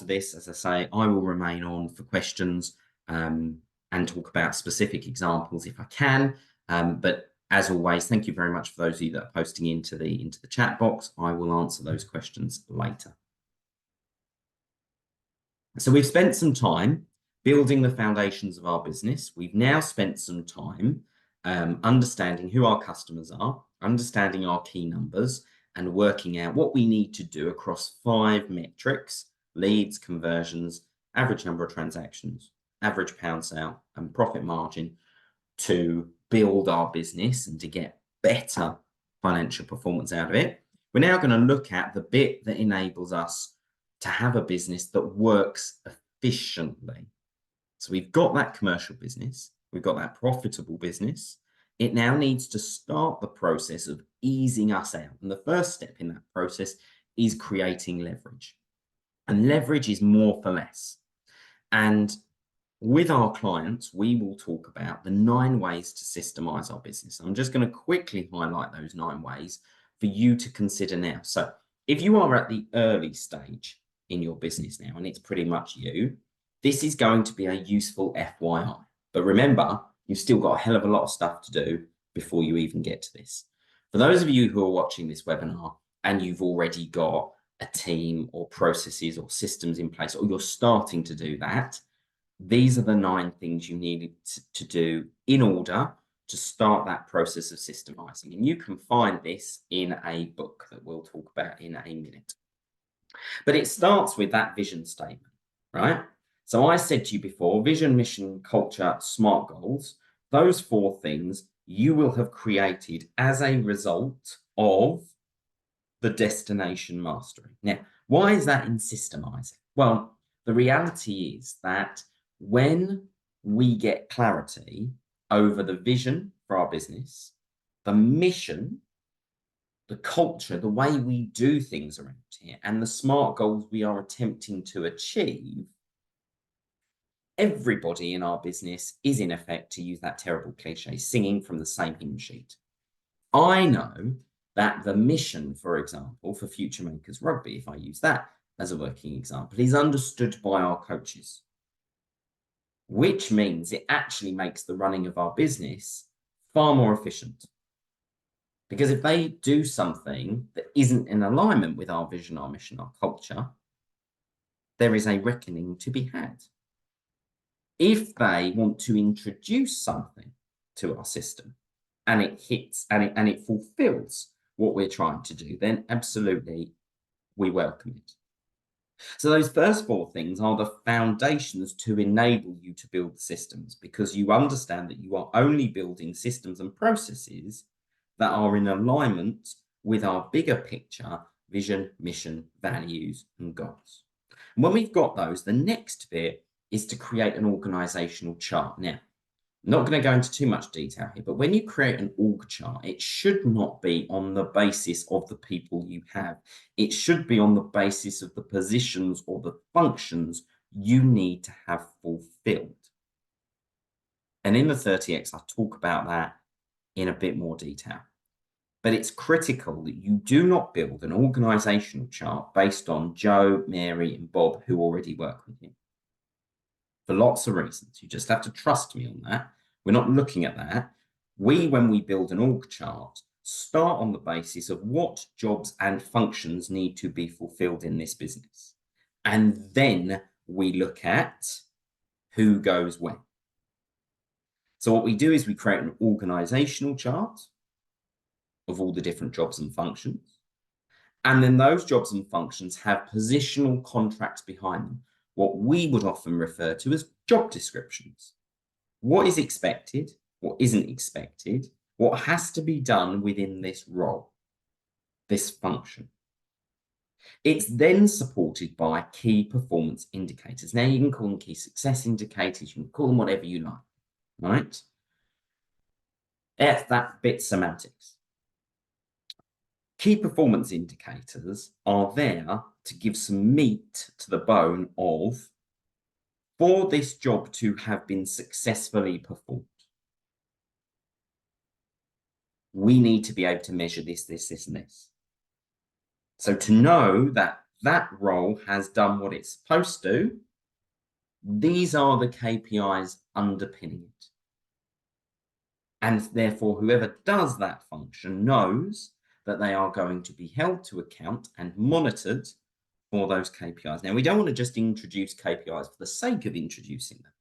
this, as I say, I will remain on for questions and talk about specific examples if I can. But as always, thank you very much for those of you that are posting into the chat box. I will answer those questions later. So we've spent some time building the foundations of our business. We've now spent some time understanding who our customers are, understanding our key numbers, and working out what we need to do across 5 metrics: leads, conversions, average number of transactions, average pound sale, and profit margin, to build our business and to get better financial performance out of it. We're now going to look at the bit that enables us to have a business that works efficiently. So we've got that commercial business, we've got that profitable business. It now needs to start the process of easing us out. And the first step in that process is creating leverage. And leverage is more for less. And with our clients, we will talk about the 9 ways to systemize our business. I'm just going to quickly highlight those 9 ways for you to consider now. So if you are at the early stage in your business now, and it's pretty much you, this is going to be a useful FYI. But remember, you've still got a hell of a lot of stuff to do before you even get to this. For those of you who are watching this webinar and you've already got a team or processes or systems in place, or you're starting to do that, these are the 9 things you need to do in order to start that process of systemizing. And you can find this in a book that we'll talk about in a minute. But it starts with that vision statement, right? So I said to you before, vision, mission, culture, SMART goals, those 4 things you will have created as a result of the destination mastery. Now, why is that in systemizing? Well, the reality is that when we get clarity over the vision for our business, the mission, the culture, the way we do things around here, and the SMART goals we are attempting to achieve, everybody in our business is, in effect, to use that terrible cliche, singing from the same hymn sheet. I know that the mission, for example, for Future Makers Rugby, if I use that as a working example, is understood by our coaches, which means it actually makes the running of our business far more efficient. Because if they do something that isn't in alignment with our vision, our mission, our culture, there is a reckoning to be had. If they want to introduce something to our system and it hits and it fulfills what we're trying to do, then absolutely we welcome it. So those first 4 things are the foundations to enable you to build the systems, because you understand that you are only building systems and processes that are in alignment with our bigger picture, vision, mission, values, and goals. And when we've got those, the next bit is to create an organizational chart. Now, I'm not going to go into too much detail here, but when you create an org chart, it should not be on the basis of the people you have. It should be on the basis of the positions or the functions you need to have fulfilled. And in the 30X, I talk about that in a bit more detail. But it's critical that you do not build an organizational chart based on Joe, Mary, and Bob who already work with you. For lots of reasons. You just have to trust me on that. We're not looking at that. When we build an org chart, start on the basis of what jobs and functions need to be fulfilled in this business. And then we look at who goes when. So what we do is we create an organizational chart of all the different jobs and functions. And then those jobs and functions have positional contracts behind them, what we would often refer to as job descriptions. What is expected, what isn't expected, what has to be done within this role, this function. It's then supported by key performance indicators. Now, you can call them key success indicators, you can call them whatever you like, right? That's that bit semantics. Key performance indicators are there to give some meat to the bone of, for this job to have been successfully performed, we need to be able to measure this, this, this, and this. So to know that that role has done what it's supposed to, these are the KPIs underpinning it. And therefore, whoever does that function knows that they are going to be held to account and monitored for those KPIs. Now, we don't want to just introduce KPIs for the sake of introducing them,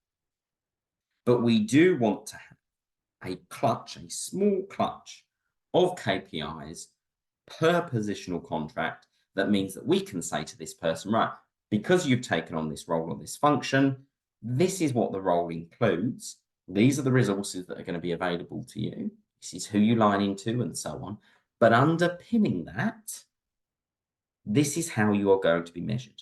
but we do want to have a clutch, a small clutch of KPIs per positional contract. That means that we can say to this person, right, because you've taken on this role or this function, this is what the role includes. These are the resources that are going to be available to you. This is who you line into and so on. But underpinning that, this is how you are going to be measured.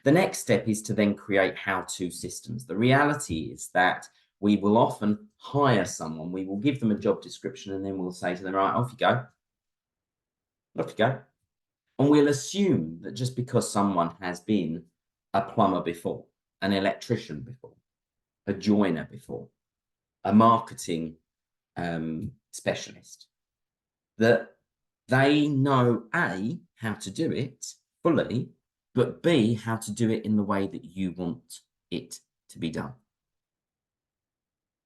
The next step is to then create how-to systems. The reality is that we will often hire someone, we will give them a job description, and then we'll say to them, right, off you go. Off you go. And we'll assume that just because someone has been a plumber before, an electrician before, a joiner before, a marketing specialist, that they know A, how to do it fully, but B, how to do it in the way that you want it to be done.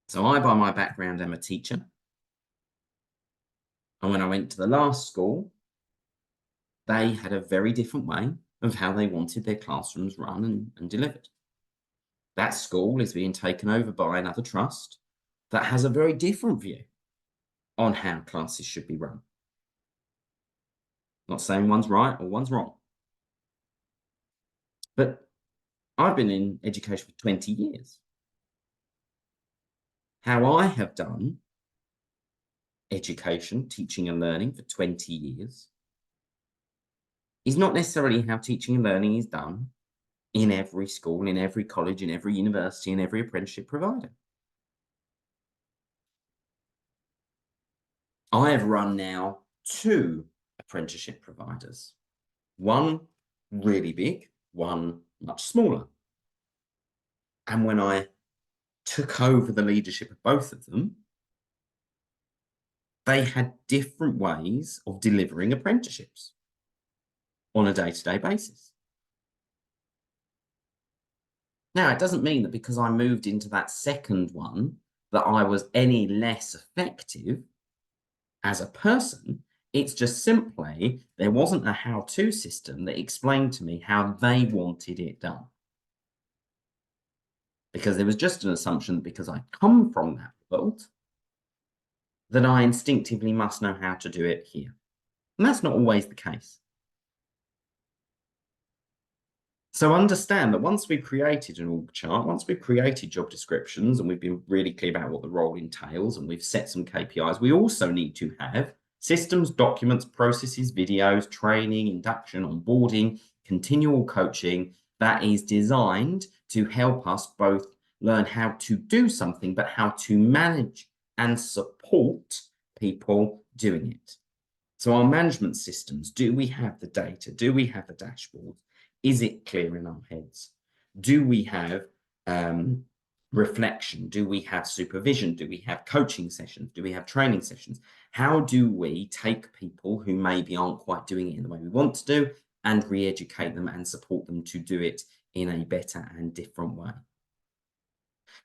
So I, by my background, am a teacher. And when I went to the last school, they had a very different way of how they wanted their classrooms run and delivered. That school is being taken over by another trust that has a very different view on how classes should be run. Not saying one's right or one's wrong. But I've been in education for 20 years. How I have done education, teaching and learning for 20 years is not necessarily how teaching and learning is done in every school, in every college, in every university, in every apprenticeship provider. I have run now 2 apprenticeship providers, one really big, one much smaller. And when I took over the leadership of both of them, they had different ways of delivering apprenticeships on a day-to-day basis. Now, it doesn't mean that because I moved into that second one that I was any less effective as a person. It's just simply there wasn't a how-to system that explained to me how they wanted it done. Because there was just an assumption that because I come from that world, that I instinctively must know how to do it here. And that's not always the case. So understand that once we've created an org chart, once we've created job descriptions and we've been really clear about what the role entails and we've set some KPIs, we also need to have systems, documents, processes, videos, training, induction, onboarding, continual coaching that is designed to help us both learn how to do something, but how to manage and support people doing it. So our management systems, do we have the data? Do we have the dashboard? Is it clear in our heads? Do we have reflection? Do we have supervision? Do we have coaching sessions? Do we have training sessions? How do we take people who maybe aren't quite doing it in the way we want to do and re-educate them and support them to do it in a better and different way?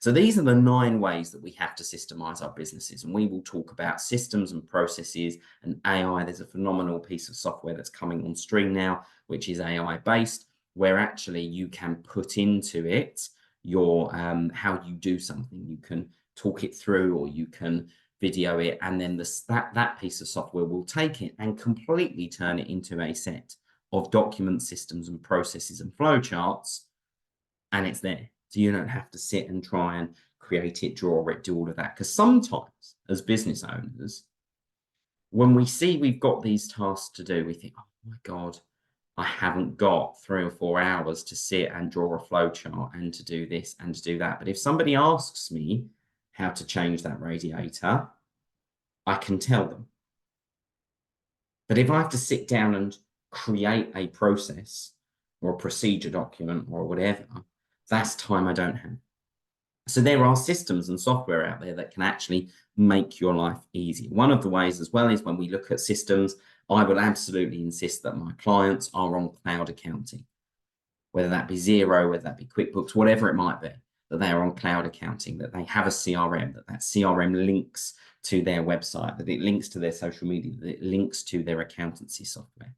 So these are the 9 ways that we have to systemize our businesses. And we will talk about systems and processes and AI. There's a phenomenal piece of software that's coming on stream now, which is AI based, where actually you can put into it your how you do something. You can talk it through or you can video it. And then that piece of software will take it and completely turn it into a set of document systems and processes and flowcharts. And it's there. So you don't have to sit and try and create it, draw it, do all of that. Because sometimes as business owners, when we see we've got these tasks to do, we think, oh my God, I haven't got 3 or 4 hours to sit and draw a flow chart and to do this and to do that. But if somebody asks me how to change that radiator, I can tell them. But if I have to sit down and create a process or a procedure document or whatever, that's time I don't have. So there are systems and software out there that can actually make your life easier. One of the ways as well is when we look at systems, I will absolutely insist that my clients are on cloud accounting, whether that be Xero, whether that be QuickBooks, whatever it might be, that they are on cloud accounting, that they have a CRM, that CRM links to their website, that it links to their social media, that it links to their accountancy software.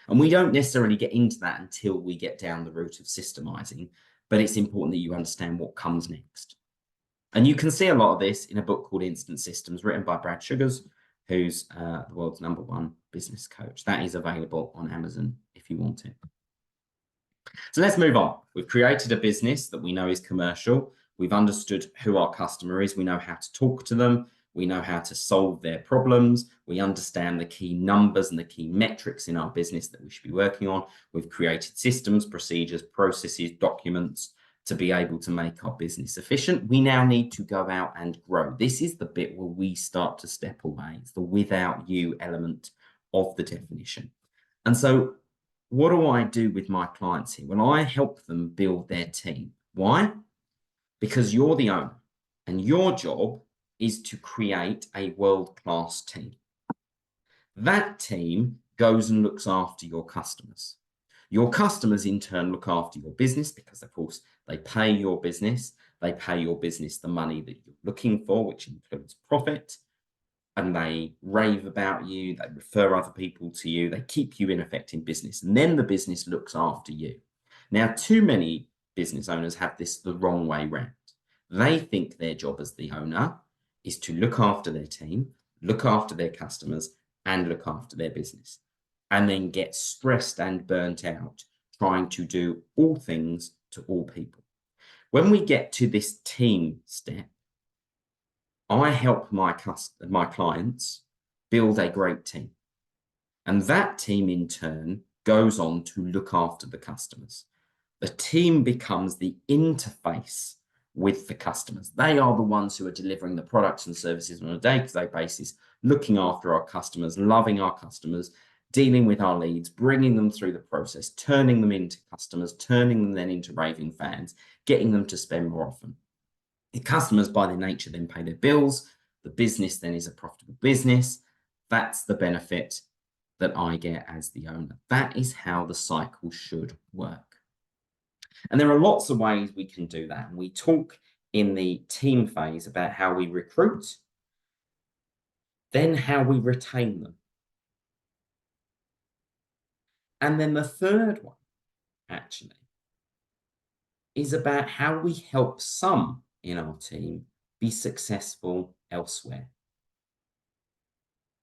And we don't necessarily get into that until we get down the route of systemizing, but it's important that you understand what comes next. And you can see a lot of this in a book called Instant Systems, written by Brad Sugars, who's the world's #1 business coach. That is available on Amazon if you want it. So let's move on. We've created a business that we know is commercial. We've understood who our customer is. We know how to talk to them. We know how to solve their problems. We understand the key numbers and the key metrics in our business that we should be working on. We've created systems, procedures, processes, documents to be able to make our business efficient. We now need to go out and grow. This is the bit where we start to step away. It's the without you element of the definition. And so what do I do with my clients here? Well, I help them build their team. Why? Because you're the owner and your job is to create a world-class team. That team goes and looks after your customers. Your customers in turn look after your business because, of course, they pay your business. They pay your business the money that you're looking for, which includes profit. And they rave about you. They refer other people to you. They keep you in effect in business. And then the business looks after you. Now, too many business owners have this the wrong way round. They think their job as the owner is to look after their team, look after their customers, and look after their business, and then get stressed and burnt out trying to do all things to all people. When we get to this team step, I help my clients build a great team. And that team in turn goes on to look after the customers. The team becomes the interface with the customers. They are the ones who are delivering the products and services on a day-to-day basis, looking after our customers, loving our customers, dealing with our leads, bringing them through the process, turning them into customers, turning them then into raving fans, getting them to spend more often. The customers, by their nature, then pay their bills. The business then is a profitable business. That's the benefit that I get as the owner. That is how the cycle should work. And there are lots of ways we can do that. And we talk in the team phase about how we recruit, then how we retain them. And then the third one, actually, is about how we help some in our team be successful elsewhere.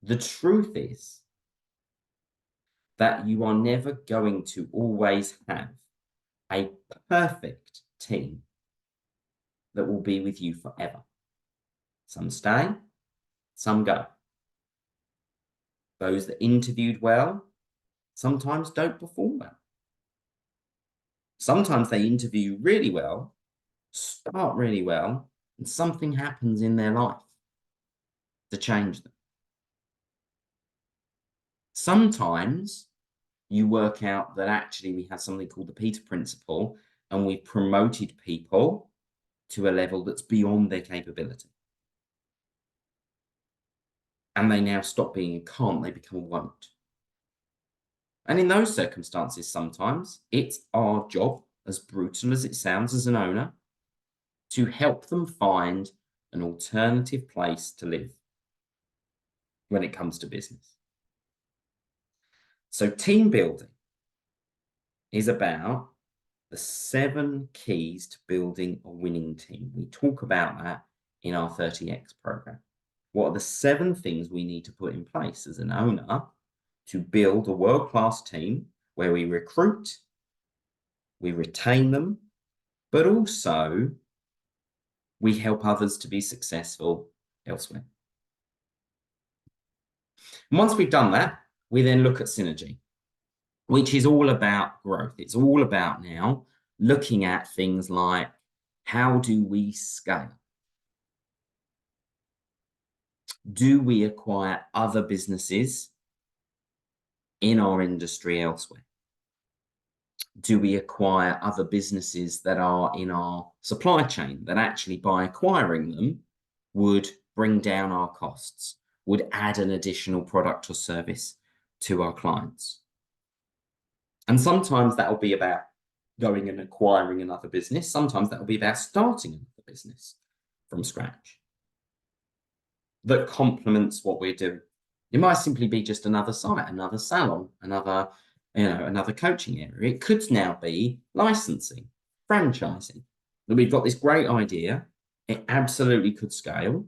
The truth is that you are never going to always have a perfect team that will be with you forever. Some stay, some go. Those that interviewed well sometimes don't perform well. Sometimes they interview really well, start really well, and something happens in their life to change them. Sometimes you work out that actually we have something called the Peter Principle, and we've promoted people to a level that's beyond their capability. And they now stop being a can't, they become a won't. And in those circumstances, sometimes it's our job, as brutal as it sounds as an owner, to help them find an alternative place to live when it comes to business. So team building is about the 7 keys to building a winning team. We talk about that in our 30X program. What are the 7 things we need to put in place as an owner to build a world-class team where we recruit, we retain them, but also we help others to be successful elsewhere. And once we've done that, we then look at synergy, which is all about growth. It's all about now looking at things like, how do we scale? Do we acquire other businesses in our industry elsewhere? Do we acquire other businesses that are in our supply chain that actually by acquiring them would bring down our costs, would add an additional product or service to our clients? And sometimes that will be about going and acquiring another business. Sometimes that will be about starting another business from scratch that complements what we're doing. It might simply be just another site, another salon, another coaching area. It could now be licensing, franchising. That we've got this great idea. It absolutely could scale,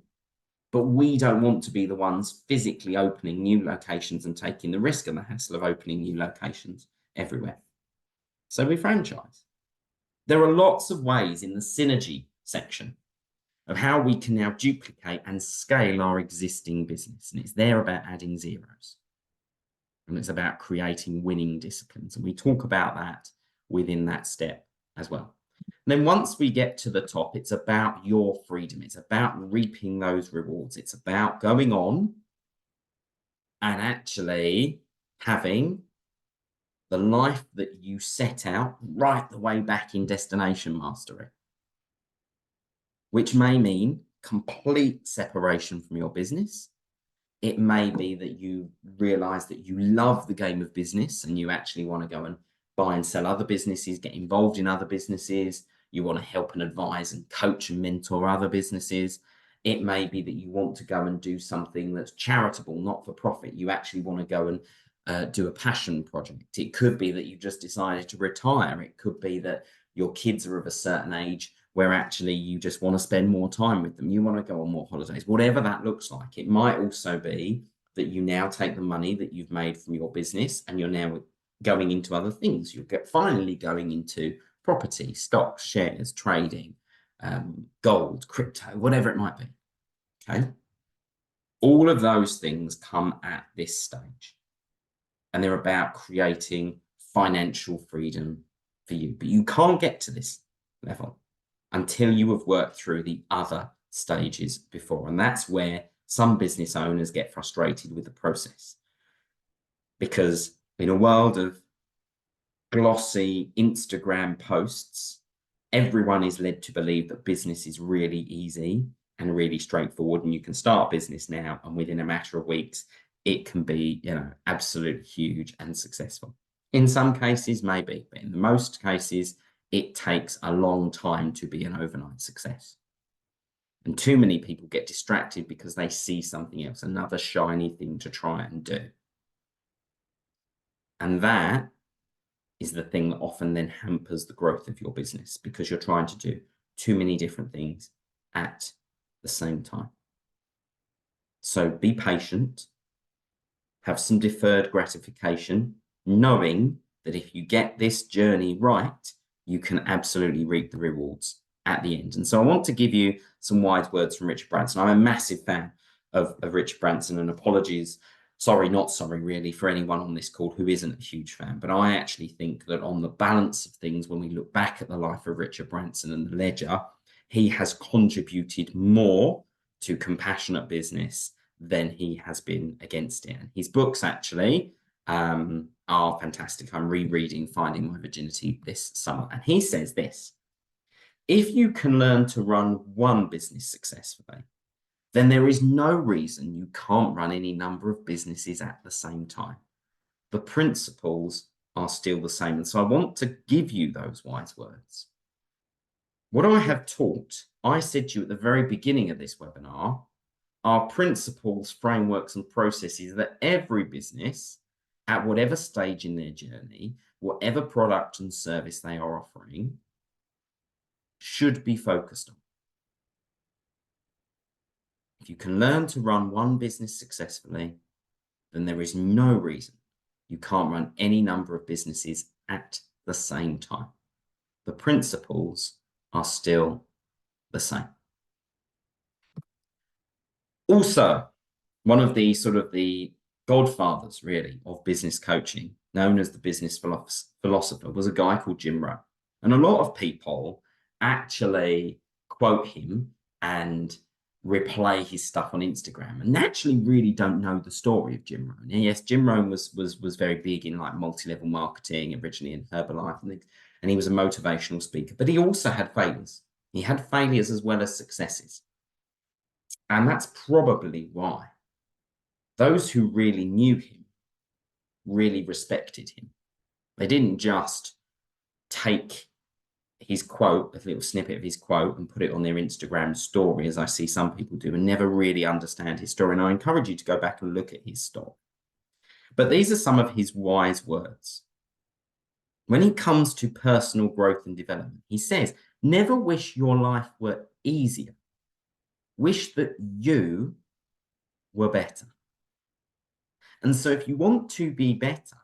but we don't want to be the ones physically opening new locations and taking the risk and the hassle of opening new locations everywhere. So we franchise. There are lots of ways in the synergy section of how we can now duplicate and scale our existing business. And it's there about adding zeros. And it's about creating winning disciplines. And we talk about that within that step as well. And then once we get to the top, it's about your freedom. It's about reaping those rewards. It's about going on and actually having the life that you set out right the way back in Destination Mastery, which may mean complete separation from your business. It may be that you realize that you love the game of business and you actually want to go and buy and sell other businesses, get involved in other businesses. You want to help and advise and coach and mentor other businesses. It may be that you want to go and do something that's charitable, not for profit. You actually want to go and do a passion project. It could be that you just decided to retire. It could be that your kids are of a certain age where actually you just want to spend more time with them. You want to go on more holidays, whatever that looks like. It might also be that you now take the money that you've made from your business and you're now going into other things. You're finally going into property, stocks, shares, trading, gold, crypto, whatever it might be. Okay. All of those things come at this stage. And they're about creating financial freedom for you. But you can't get to this level until you have worked through the other stages before. And that's where some business owners get frustrated with the process. Because in a world of glossy Instagram posts, everyone is led to believe that business is really easy and really straightforward. And you can start a business now, and within a matter of weeks, it can be, absolutely huge and successful. In some cases, maybe, but in most cases, it takes a long time to be an overnight success. And too many people get distracted because they see something else, another shiny thing to try and do. And that is the thing that often then hampers the growth of your business, because you're trying to do too many different things at the same time. So be patient, have some deferred gratification, knowing that if you get this journey right, you can absolutely reap the rewards at the end. And so I want to give you some wise words from Richard Branson. I'm a massive fan of Richard Branson, and apologies, not sorry really, for anyone on this call who isn't a huge fan, but I actually think that on the balance of things, when we look back at the life of Richard Branson and the ledger, he has contributed more to compassionate business than he has been against it. And his books actually are fantastic. I'm rereading Finding My Virginity this summer. And he says this: if you can learn to run one business successfully, then there is no reason you can't run any number of businesses at the same time. The principles are still the same. And so I want to give you those wise words. What I have taught, I said to you at the very beginning of this webinar, are principles, frameworks, and processes that every business, at whatever stage in their journey, whatever product and service they are offering, should be focused on. If you can learn to run one business successfully, then there is no reason you can't run any number of businesses at the same time. The principles are still the same. Also, one of the sort of the godfathers, really, of business coaching, known as the business philosopher, was a guy called Jim Rohn. And a lot of people actually quote him and replay his stuff on Instagram, and naturally really don't know the story of Jim Rohn. And yes, Jim Rohn was very big in like multi-level marketing, originally in Herbalife and things, and he was a motivational speaker, but he also had failures. He had failures as well as successes. And that's probably why those who really knew him really respected him. They didn't just take his quote, a little snippet of his quote, and put it on their Instagram story, as I see some people do, and never really understand his story. And I encourage you to go back and look at his story. But these are some of his wise words. When it comes to personal growth and development, he says, never wish your life were easier. Wish that you were better. And so if you want to be better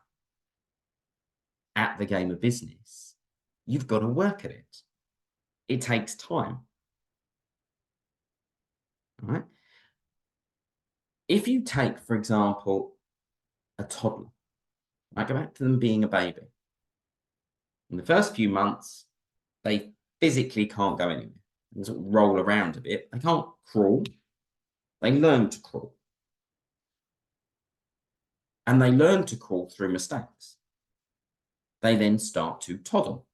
at the game of business, you've got to work at it. It takes time. All right? If you take, for example, a toddler, I go back to them being a baby. In the first few months, they physically can't go anywhere. They sort of roll around a bit. They can't crawl. They learn to crawl. And they learn to crawl through mistakes. They then start to toddle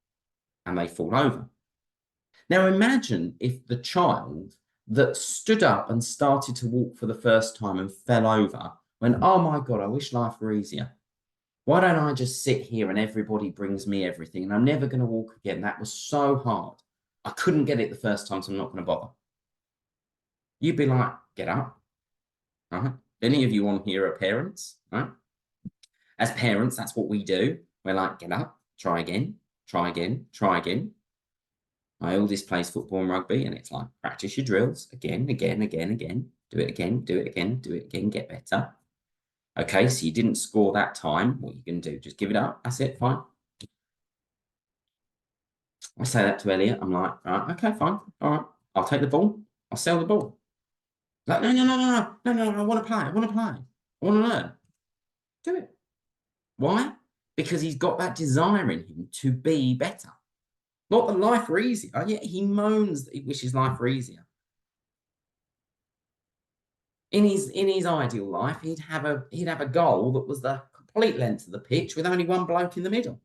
and they fall over. Now imagine if the child that stood up and started to walk for the first time and fell over, went, oh my God, I wish life were easier. Why don't I just sit here and everybody brings me everything and I'm never going to walk again? That was so hard. I couldn't get it the first time, so I'm not going to bother. You'd be like, get up, right? Any of you on here are parents, right? As parents, that's what we do. We're like, get up, try again, try again, try again. My oldest plays football and rugby, and it's like, practice your drills again, again, again, again. Do it again, do it again, do it again, get better. Okay, so you didn't score that time. What are you going to do? Just give it up. That's it, fine. I say that to Elliot. I'm like, right, okay, fine. All right, I'll take the ball. I'll sell the ball. Like, no, I want to play. I want to play. I want to learn. Do it. Why? Because he's got that desire in him to be better. Not that life were easier. Yeah, he moans that he wishes life were easier. In his ideal life, he'd have a goal that was the complete length of the pitch with only one bloke in the middle.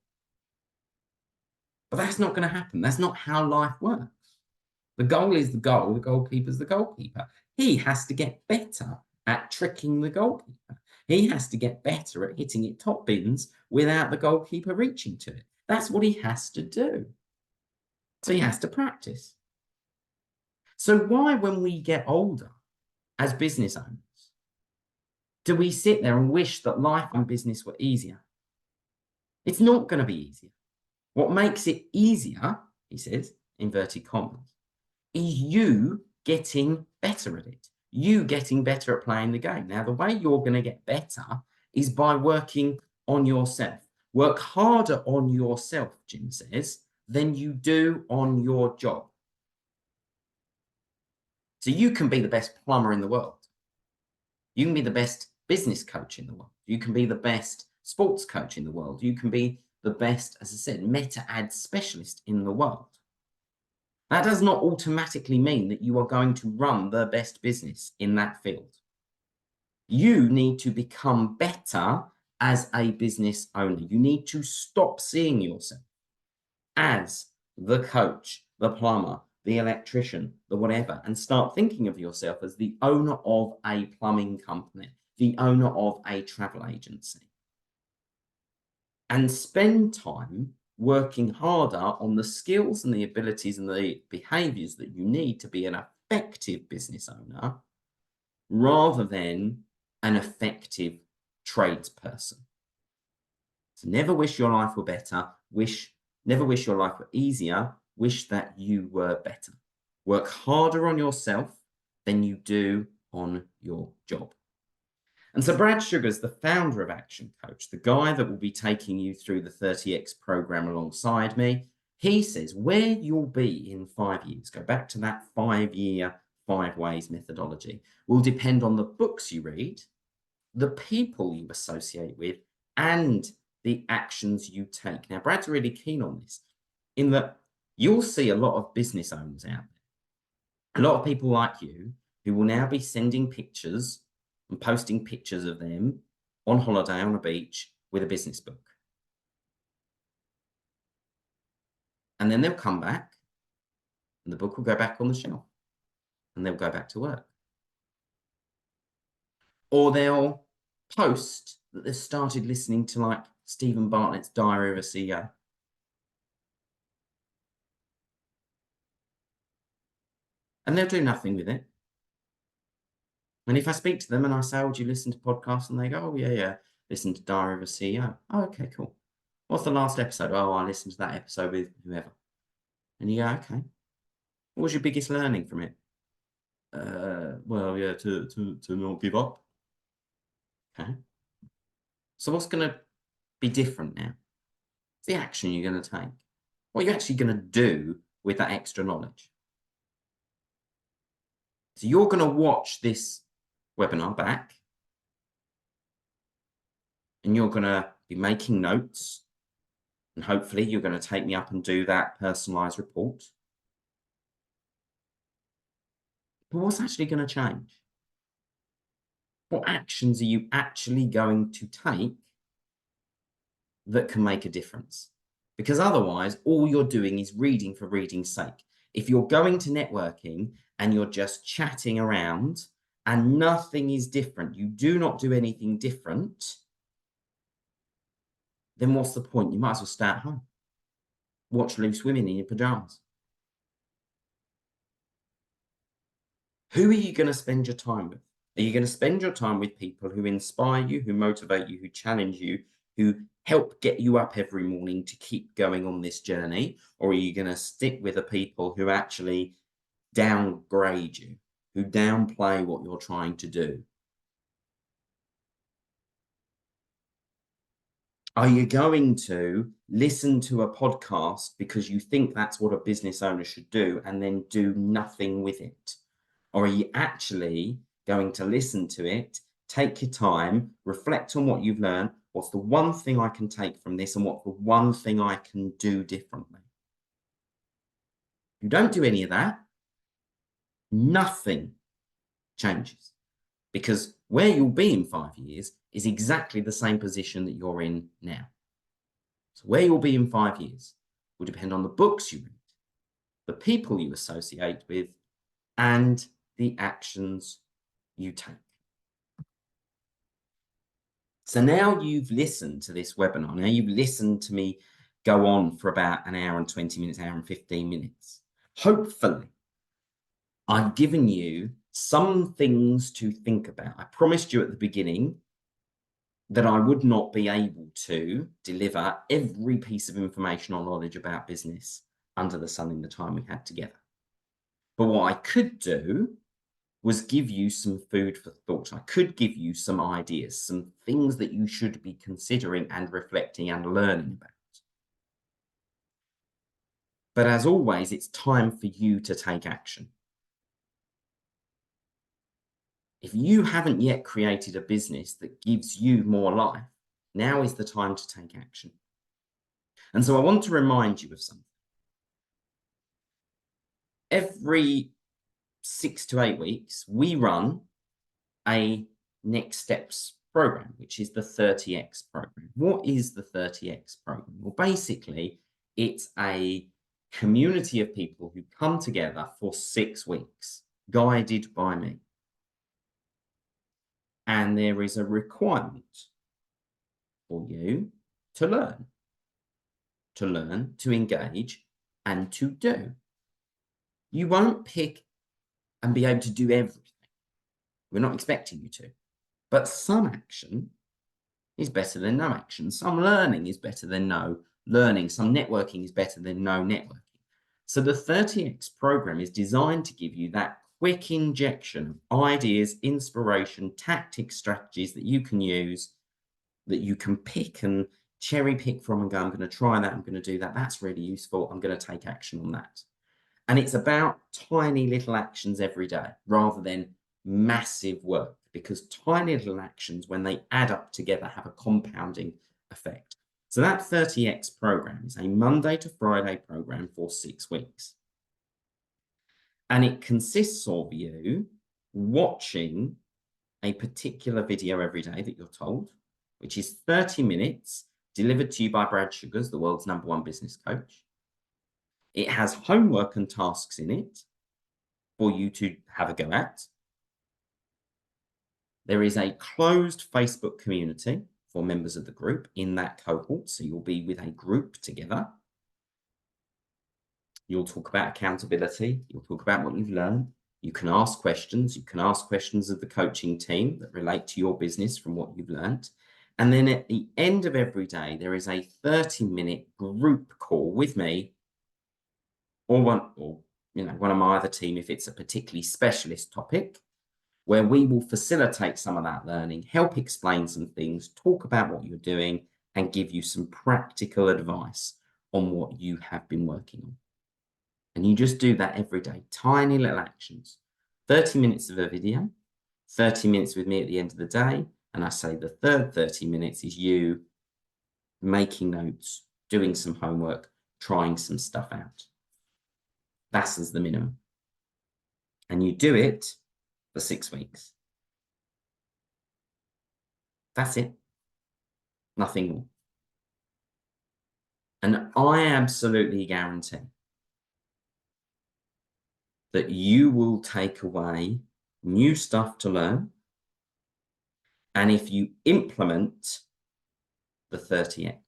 But that's not going to happen. That's not how life works. The goal is the goal. The goalkeeper's the goalkeeper. He has to get better at tricking the goalkeeper. He has to get better at hitting it top bins without the goalkeeper reaching to it. That's what he has to do. So he has to practice. So why, when we get older as business owners, do we sit there and wish that life and business were easier? It's not going to be easier. What makes it easier, he says, inverted commas, is you getting better at it. You getting better at playing the game. Now, the way you're going to get better is by working on yourself. Work harder on yourself, Jim says, than you do on your job. So you can be the best plumber in the world. You can be the best business coach in the world. You can be the best sports coach in the world. You can be the best, as I said, meta ad specialist in the world. That does not automatically mean that you are going to run the best business in that field. You need to become better as a business owner. You need to stop seeing yourself as the coach, the plumber, the electrician, the whatever, and start thinking of yourself as the owner of a plumbing company, the owner of a travel agency. And spend time working harder on the skills and the abilities and the behaviors that you need to be an effective business owner rather than an effective tradesperson. So never wish your life were better. Never wish your life were easier. Wish that you were better. Work harder on yourself than you do on your job. And so Brad Sugar's the founder of Action Coach, the guy that will be taking you through the 30X program alongside me. He says where you'll be in 5 years, go back to that 5-year, 5 ways methodology, will depend on the books you read, the people you associate with, and the actions you take. Now, Brad's really keen on this, in that you'll see a lot of business owners out there, a lot of people like you who will now be sending pictures and posting pictures of them on holiday on a beach with a business book. And then they'll come back and the book will go back on the shelf and they'll go back to work. Or they'll post that they've started listening to like Stephen Bartlett's Diary of a CEO. And they'll do nothing with it. And if I speak to them and I say, oh, do you listen to podcasts? And they go, oh, yeah, listen to Diary of a CEO. Oh, okay, cool. What's the last episode? Oh, I listened to that episode with whoever. And you go, okay. What was your biggest learning from it? Well, yeah, to not give up. Okay. So what's going to be different now? What's the action you're going to take? What are you actually going to do with that extra knowledge? So you're going to watch this webinar back and you're going to be making notes and hopefully you're going to take me up and do that personalized report. But what's actually going to change? What actions are you actually going to take that can make a difference? Because otherwise, all you're doing is reading for reading's sake. If you're going to networking and you're just chatting around and nothing is different, you do not do anything different, then what's the point? You might as well stay at home. Watch Loose Women in your pajamas. Who are you going to spend your time with? Are you going to spend your time with people who inspire you, who motivate you, who challenge you, who help get you up every morning to keep going on this journey? Or are you going to stick with the people who actually downgrade you, who downplay what you're trying to do? Are you going to listen to a podcast because you think that's what a business owner should do and then do nothing with it? Or are you actually going to listen to it, take your time, reflect on what you've learned? What's the one thing I can take from this, and what's the one thing I can do differently? You don't do any of that, nothing changes, because where you'll be in 5 years is exactly the same position that you're in now. So where you'll be in 5 years will depend on the books you read, the people you associate with, and the actions you take. So now you've listened to this webinar. Now you've listened to me go on for about an hour and 20 minutes, hour and 15 minutes. Hopefully, I've given you some things to think about. I promised you at the beginning that I would not be able to deliver every piece of information or knowledge about business under the sun in the time we had together. But what I could do was give you some food for thought. I could give you some ideas, some things that you should be considering and reflecting and learning about. But as always, it's time for you to take action. If you haven't yet created a business that gives you more life, now is the time to take action. And so I want to remind you of something. Every 6 to 8 weeks, we run a next steps program, which is the 30X program. What is the 30X program? Well, basically, it's a community of people who come together for 6 weeks, guided by me. And there is a requirement for you to learn, to engage, and to do. You won't pick and be able to do everything. We're not expecting you to. But some action is better than no action. Some learning is better than no learning. Some networking is better than no networking. So the 30X program is designed to give you that quick injection of ideas, inspiration, tactics, strategies that you can use, that you can pick and cherry pick from and go, I'm going to try that, I'm going to do that. That's really useful. I'm going to take action on that. And it's about tiny little actions every day rather than massive work, because tiny little actions, when they add up together, have a compounding effect. So that 30X program is a Monday to Friday program for 6 weeks. And it consists of you watching a particular video every day that you're told, which is 30 minutes delivered to you by Brad Sugars, the world's #1 business coach. It has homework and tasks in it for you to have a go at. There is a closed Facebook community for members of the group in that cohort. So you'll be with a group together. You'll talk about accountability. You'll talk about what you've learned. You can ask questions. You can ask questions of the coaching team that relate to your business from what you've learned. And then at the end of every day, there is a 30-minute group call with me or one of my other team if it's a particularly specialist topic, where we will facilitate some of that learning, help explain some things, talk about what you're doing, and give you some practical advice on what you have been working on. And you just do that every day, tiny little actions. 30 minutes of a video, 30 minutes with me at the end of the day, and I say the third 30 minutes is you making notes, doing some homework, trying some stuff out. That's as the minimum. And you do it for 6 weeks. That's it. Nothing more. And I absolutely guarantee that you will take away new stuff to learn. And if you implement the 30x,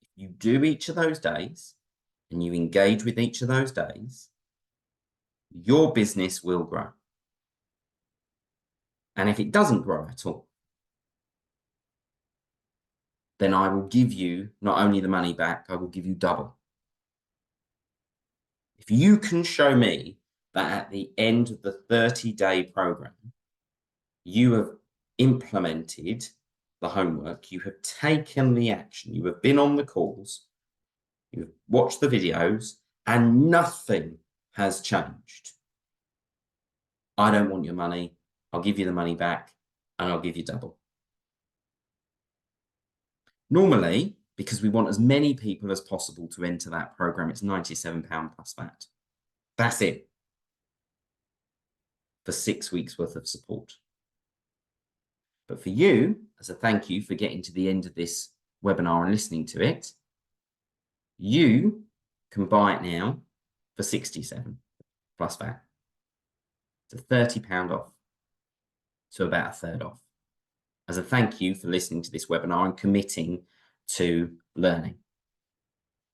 if you do each of those days and you engage with each of those days, your business will grow. And if it doesn't grow at all, then I will give you not only the money back, I will give you double. If you can show me that at the end of the 30-day program, you have implemented the homework, you have taken the action, you have been on the calls, you have watched the videos, and nothing has changed, I don't want your money. I'll give you the money back and I'll give you double. Normally, because we want as many people as possible to enter that program, it's £97 plus VAT. That's it for 6 weeks worth of support. But for you, as a thank you for getting to the end of this webinar and listening to it, you can buy it now for £67 plus VAT. It's £30 off, so about a third off. As a thank you for listening to this webinar and committing to learning.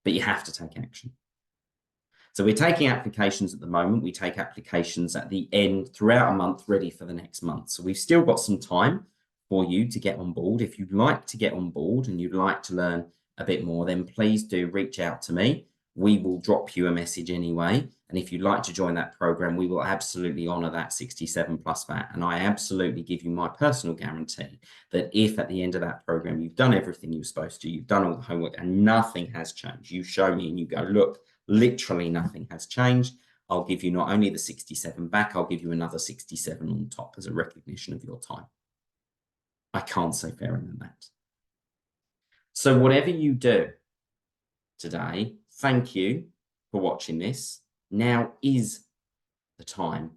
But you have to take action. So we're taking applications at the moment. We take applications at the end throughout a month, ready for the next month. So we've still got some time for you to get on board. If you'd like to get on board and you'd like to learn a bit more, then please do reach out to me. We will drop you a message anyway. And if you'd like to join that program, we will absolutely honor that 67 plus VAT. And I absolutely give you my personal guarantee that if at the end of that program, you've done everything you're supposed to, you've done all the homework and nothing has changed, you show me and you go, look, literally nothing has changed, I'll give you not only the 67 back, I'll give you another 67 on top as a recognition of your time. I can't say fairer than that. So whatever you do today, thank you for watching this. Now is the time.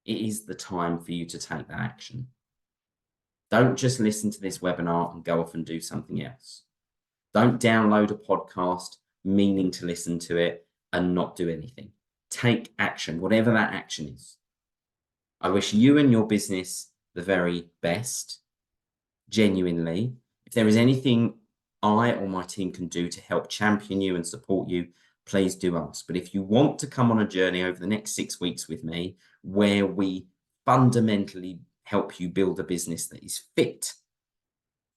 It is the time for you to take that action. Don't just listen to this webinar and go off and do something else. Don't download a podcast meaning to listen to it and not do anything. Take action, whatever that action is. I wish you and your business the very best, genuinely. If there is anything I or my team can do to help champion you and support you, please do ask. But if you want to come on a journey over the next 6 weeks with me, where we fundamentally help you build a business that is fit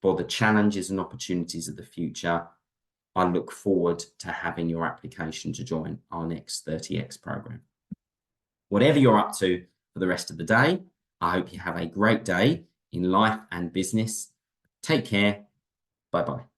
for the challenges and opportunities of the future, I look forward to having your application to join our next 30X program. Whatever you're up to for the rest of the day, I hope you have a great day in life and business. Take care. Bye-bye.